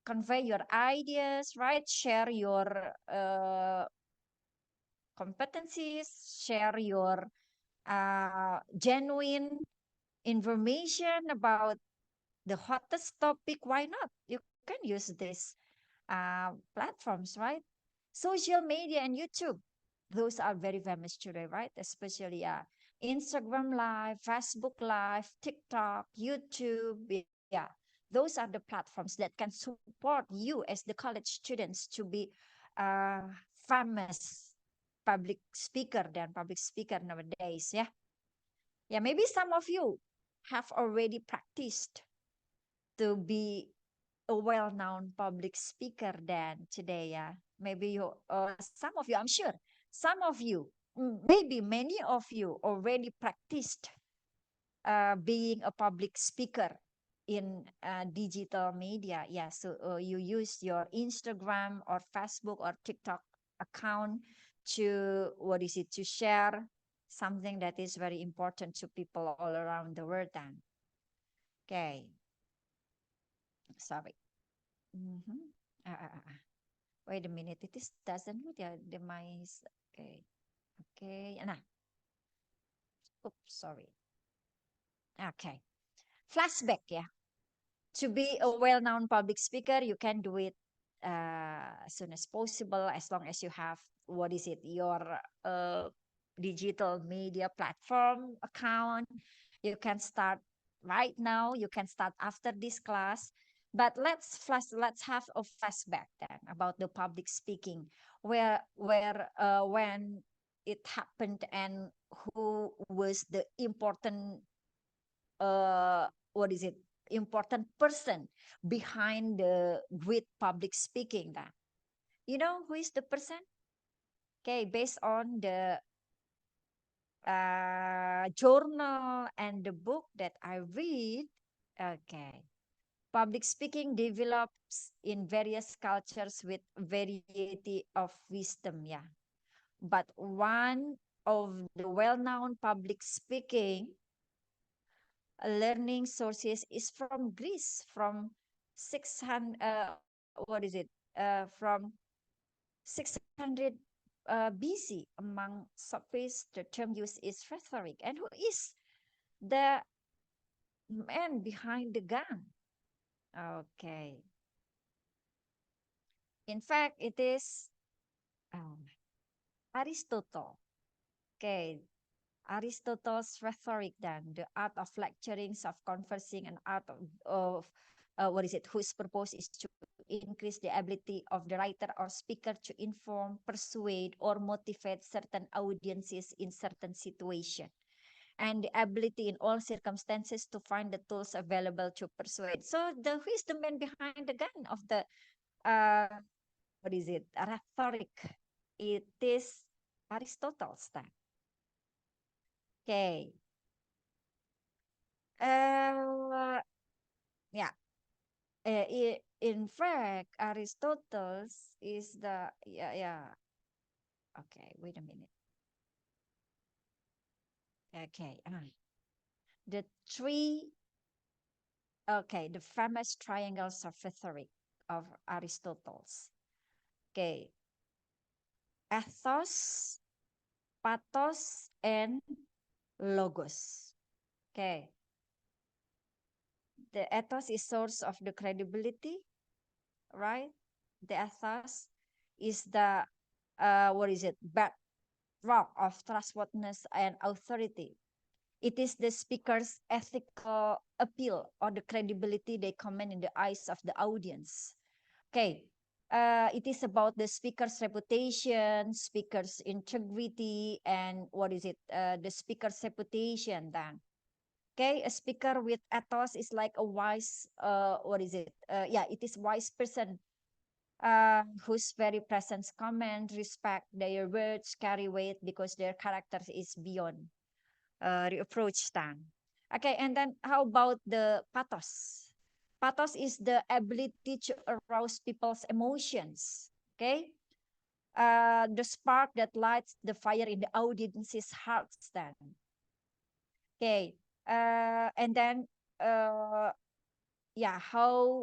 Speaker 3: convey your ideas, right? Share your competencies, share your genuine information about the hottest topic. Why not? You can use these platforms, right? Social media and YouTube, those are very famous today, right? Especially Instagram Live, Facebook Live, TikTok, YouTube. Yeah, those are the platforms that can support you as the college students to be famous public speaker nowadays. Yeah, maybe some of you have already practiced to be a well-known public speaker then today. Yeah, maybe some of you, I'm sure some of you, maybe many of you already practiced being a public speaker in digital media. Yeah, so you use your Instagram or Facebook or TikTok account to to share something that is very important to people all around the world then. Okay, sorry. Wait a minute, it is doesn't look, yeah, the my, okay, nah, oops, sorry. Okay, flashback, yeah. To be a well-known public speaker, you can do it as soon as possible, as long as you have your digital media platform account. You can start right now. You can start after this class. But let's have a flashback then about the public speaking, where when it happened and who was the important uh important person behind the great public speaking that. You know who is the person? Okay, based on the journal and the book that I read, okay, public speaking develops in various cultures with variety of wisdom, yeah. But one of the well-known public speaking learning sources is from Greece, from 600, from 600 BC. Among sophists, the term used is rhetoric. And who is the man behind the gun? Okay. In fact, it is Aristotle. Okay, Aristotle's rhetoric, then the art of lecturing, of conversing, and art of whose purpose is to increase the ability of the writer or speaker to inform, persuade, or motivate certain audiences in certain situation, and the ability in all circumstances to find the tools available to persuade. So who is the man behind the gun of the rhetoric? It is Aristotle's then. Okay. Yeah. In fact, Aristotle's is the yeah. Okay, wait a minute. Okay, the three. Okay, the famous triangles of rhetoric of Aristotle's. Okay, ethos, pathos, and logos. Okay, the ethos is source of the credibility, right? The ethos is the bedrock of trustworthiness and authority. It is the speaker's ethical appeal or the credibility they command in the eyes of the audience. Okay, it is about the speaker's reputation, speaker's integrity, and the speaker's reputation then. Okay, a speaker with ethos is like a wise, it is wise person whose very presence, command, respect, their words carry weight because their character is beyond reproach then. Okay, and then how about the pathos? Pathos is the ability to arouse people's emotions. Okay, the spark that lights the fire in the audience's hearts then. Okay, and then how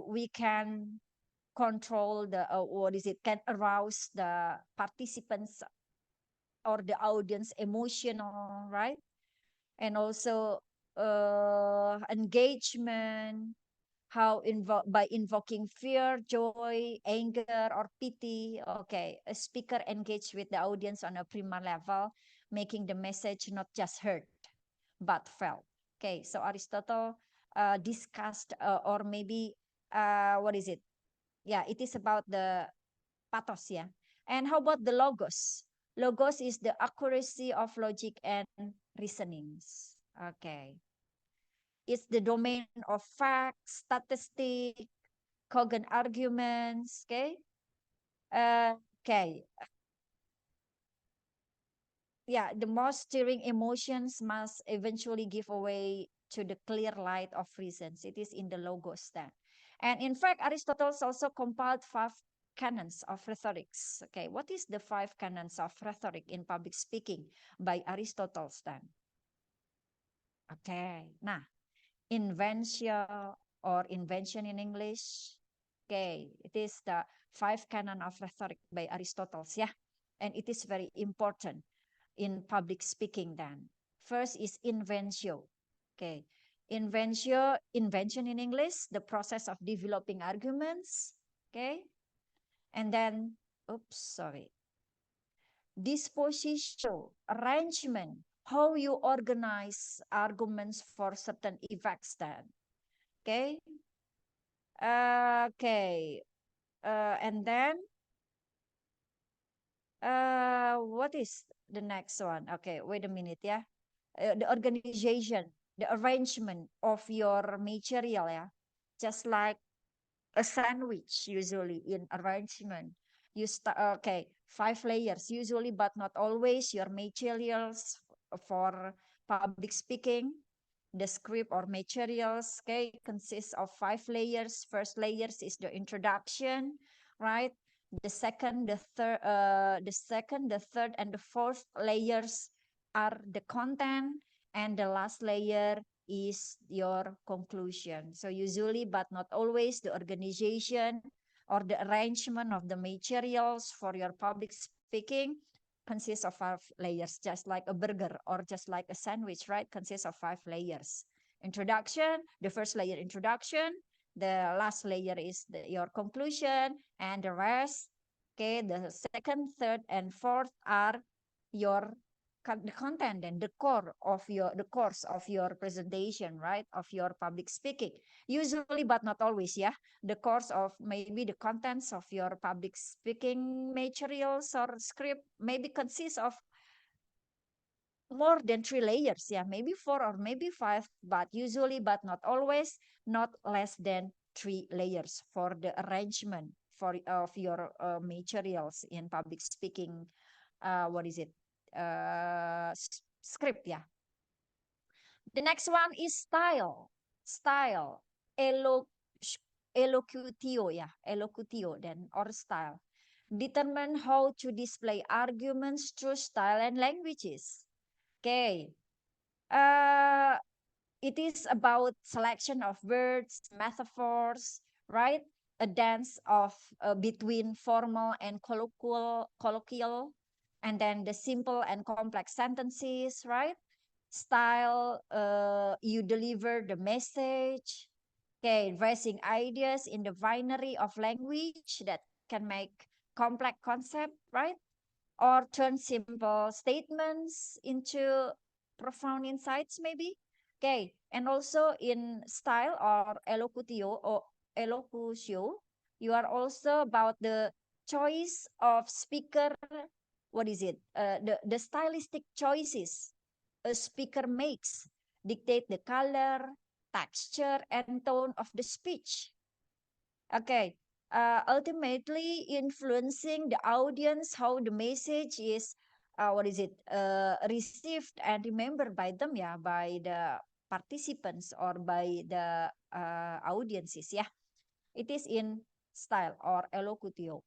Speaker 3: we can control the can arouse the participants or the audience emotional, right? And also engagement, how by invoking fear, joy, anger, or pity. Okay, a speaker engage with the audience on a primal level, making the message not just heard but felt. Okay, so Aristotle discussed or maybe it is about the pathos, yeah. And how about the logos? Logos is the accuracy of logic and reasonings. Okay. It's the domain of facts, statistics, cogent arguments. Okay. Okay. Yeah, the most stirring emotions must eventually give away to the clear light of reasons. It is in the logos then. And in fact, Aristotle also compiled 5 canons of rhetorics. Okay, what is the 5 canons of rhetoric in public speaking by Aristotle then? Okay, nah, invention in English. Okay, it is the 5 canon of rhetoric by Aristotle, yeah, and it is very important in public speaking then. First is inventio. Okay, invention in English, the process of developing arguments. Okay, and then disposition, arrangement, how you organize arguments for certain effects then. Okay. And then what is the next one? Okay, wait a minute, yeah. The organization, the arrangement of your material, yeah. Just like a sandwich, usually in arrangement. You start, 5 layers usually, but not always. Your materials for public speaking, the script or materials, okay, consists of 5 layers. First layers is the introduction, right? The second, the third, and the fourth layers are the content, and the last layer is your conclusion. So usually, but not always, the organization or the arrangement of the materials for your public speaking consists of 5 layers, just like a burger or just like a sandwich, right? Consists of 5 layers. Introduction, the first layer introduction, the last layer is your conclusion, and the rest Okay, the second, third, and fourth are your the content and the course of your presentation, right? Of your public speaking. Usually, but not always, yeah. The course of maybe the contents of your public speaking materials or script maybe consists of more than 3 layers, yeah, maybe 4 or maybe 5, but usually, but not always, not less than 3 layers for the arrangement of your materials in public speaking. What is it? Script, yeah. The next one is style. Style. Elo, elocutio, yeah, elocutio, then or style. Determine how to display arguments through style and languages. Okay. Uh, it is about selection of words, metaphors, right? A dance of between formal and colloquial, and then the simple and complex sentences, right? Style, you deliver the message. Okay, raising ideas in the binary of language that can make complex concept, right? Or turn simple statements into profound insights, maybe. Okay, and also in style or elocutio, you are also about the choice of speaker. What is it? The stylistic choices a speaker makes dictate the color, texture, and tone of the speech. Okay, ultimately influencing the audience how the message is received and remembered by them, yeah, by the participants or by the audiences, yeah. It is in style or elocutio.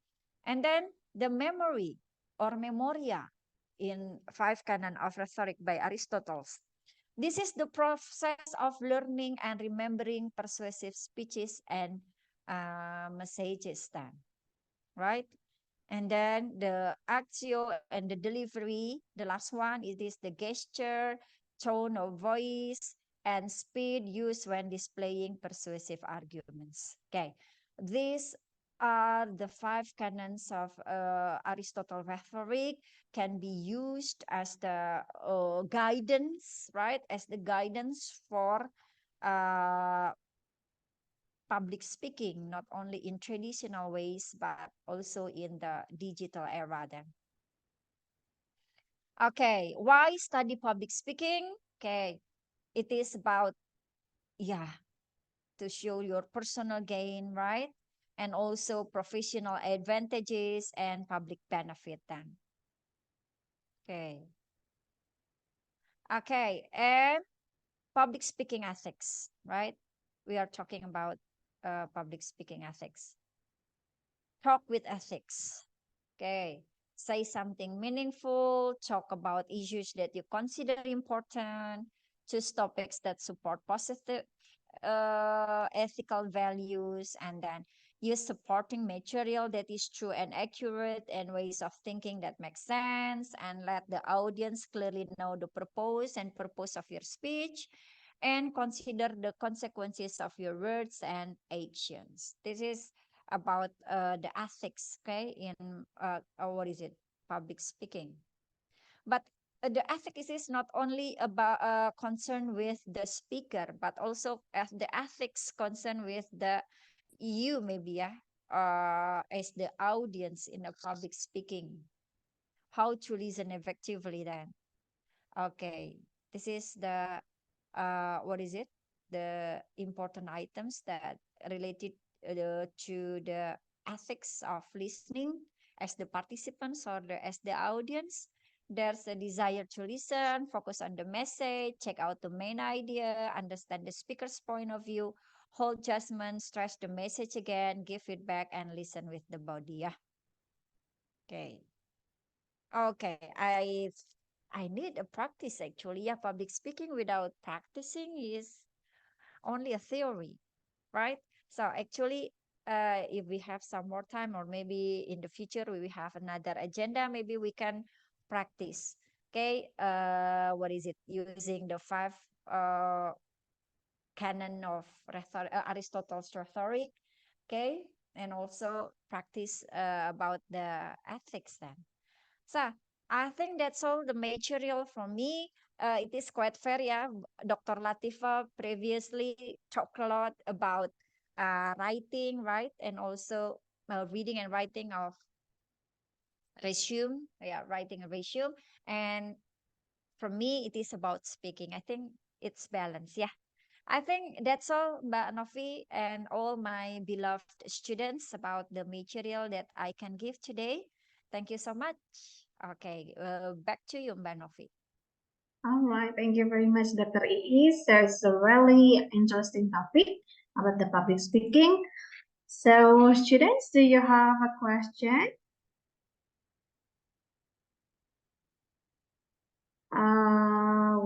Speaker 3: And then the memory or memoria in five canon of rhetoric by Aristotle. This is the process of learning and remembering persuasive speeches and messages then, right? And then the actio and the delivery, the last one, it is the gesture, tone of voice, and speed used when displaying persuasive arguments. Okay, these are the five canons of Aristotle rhetoric, can be used as the guidance, right? As the guidance for uh, public speaking, not only in traditional ways, but also in the digital era then. Okay, why study public speaking? Okay, it is about, yeah, to show your personal gain, right? And also professional advantages and public benefit then. Okay. Okay, and public speaking ethics, right? We are talking about public speaking ethics. Talk with ethics. Okay. Say something meaningful, talk about issues that you consider important, choose topics that support positive ethical values, and then use supporting material that is true and accurate and ways of thinking that make sense, and let the audience clearly know the purpose of your speech, and consider the consequences of your words and actions. This is about the ethics, okay, in what is it, public speaking. But the ethics is not only about concerned with the speaker, but also as the ethics concerned with the you, maybe, yeah, as the audience in a public speaking, how to listen effectively then. Okay, this is the what is it, the important items that related to the ethics of listening as the participants or as the audience. There's a desire to listen, focus on the message, check out the main idea, understand the speaker's point of view, hold judgment, stress the message again, give feedback, and listen with the body, yeah. Okay. Okay, I need a practice actually. Yeah, public speaking without practicing is only a theory, right? So actually, if we have some more time, or maybe in the future we will have another agenda, maybe we can practice. Okay, what is it? Using the five canon of Aristotle's rhetoric. Okay, and also practice about the ethics then. So I think that's all the material from me. It is quite fair, yeah. Dr. Latifa previously talked a lot about writing, right? And also reading and writing of resume, yeah, writing a resume. And for me, it is about speaking. I think it's balance, yeah. I think that's all, Mbak Novi and all my beloved students about the material that I can give today. Thank you so much. Okay, back to you, Mbak Novi.
Speaker 1: All right, thank you very much, Dr. Iis. So it's a really interesting topic about the public speaking. So students, do you have a question?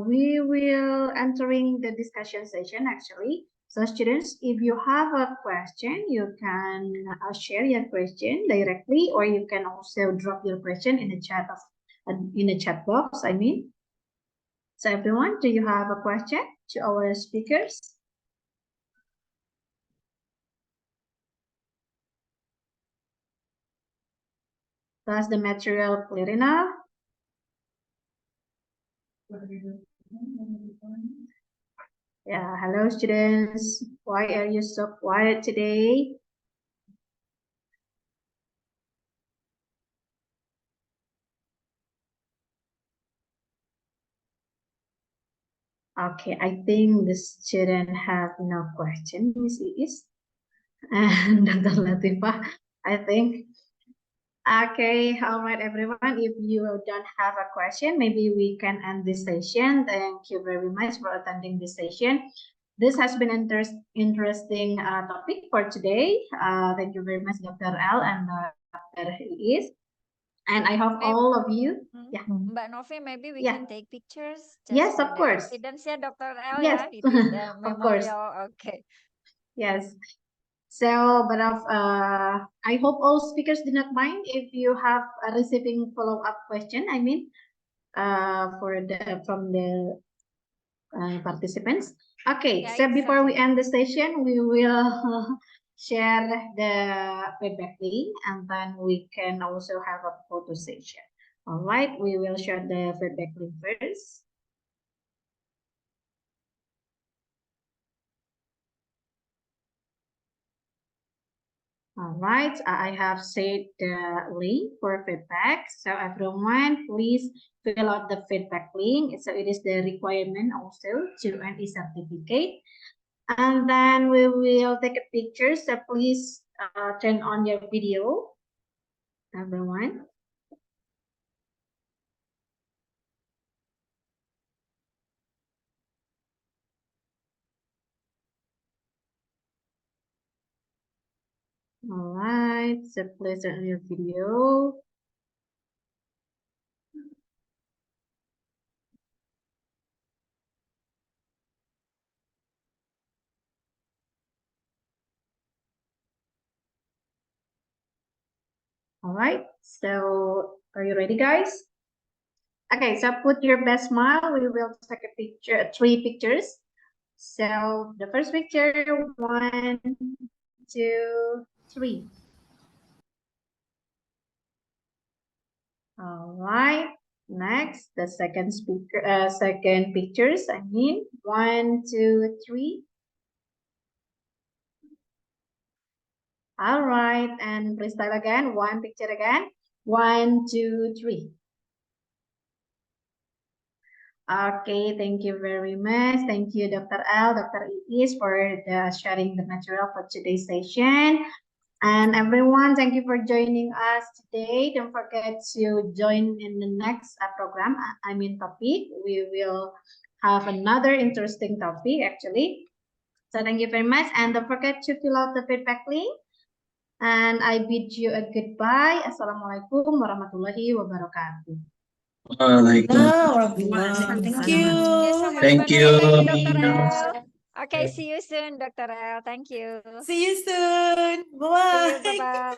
Speaker 1: We will entering the discussion session actually. So students, if you have a question, you can share your question directly, or you can also drop your question in the chat box. I mean. So everyone, do you have a question to our speakers? Does the material clear enough? Yeah, hello students. Why are you so quiet today? Okay, I think the student have no question, Miss Iis. And Dr. Latifah, I think. Okay, all right, everyone. If you don't have a question, maybe we can end this session. Thank you very much for attending this session. This has been an interesting topic for today. Thank you very much, Dr. L and Dr. Iis. And I hope all of you. Yeah.
Speaker 3: Mbak Novi, maybe we
Speaker 1: Yeah.
Speaker 3: can take pictures just
Speaker 1: Yes,
Speaker 3: for
Speaker 1: of
Speaker 3: the
Speaker 1: course.
Speaker 3: evidence, yeah, Dr. L,
Speaker 1: Yes,
Speaker 3: yeah, it is the
Speaker 1: of course.
Speaker 3: memorial. Okay.
Speaker 1: Yes. So, but I hope all speakers do not mind if you have receiving follow-up question. I mean, from the participants. Okay,
Speaker 3: Yeah,
Speaker 1: so
Speaker 3: it's
Speaker 1: before we
Speaker 3: okay.
Speaker 1: end the session, we will share the feedback link, and then we can also have a photo session. All right, we will share the feedback link first. All right, I have set the link for feedback. So everyone, please fill out the feedback link. So it is the requirement also to earn a certificate. And then we will take a picture. So please turn on your video, everyone. All right, so please turn on your video. All right, so are you ready, guys? Okay, so put your best smile. We will take a picture, 3 pictures. So the first picture, 1, 2, 3. All right. Next, the second pictures. I mean, 1, 2, 3. All right, and freestyle again. 1 picture again. 1, 2, 3. Okay, thank you very much. Thank you, Dr. L, Dr. Iis, for sharing the material for today's session. And everyone, thank you for joining us today. Don't forget to join in the next program, I mean topic. We will have another interesting topic actually. So thank you very much. And don't forget to fill out the feedback link. And I bid you a goodbye. Assalamualaikum warahmatullahi wabarakatuh.
Speaker 2: Thank you.
Speaker 3: Thank you so much,
Speaker 2: Thank
Speaker 3: Mbak Novi. Thank you, Dr.
Speaker 2: you.
Speaker 3: L. Okay, see you soon, Dr. L. Thank you.
Speaker 2: See you soon. Bye.
Speaker 3: See you. Bye-bye.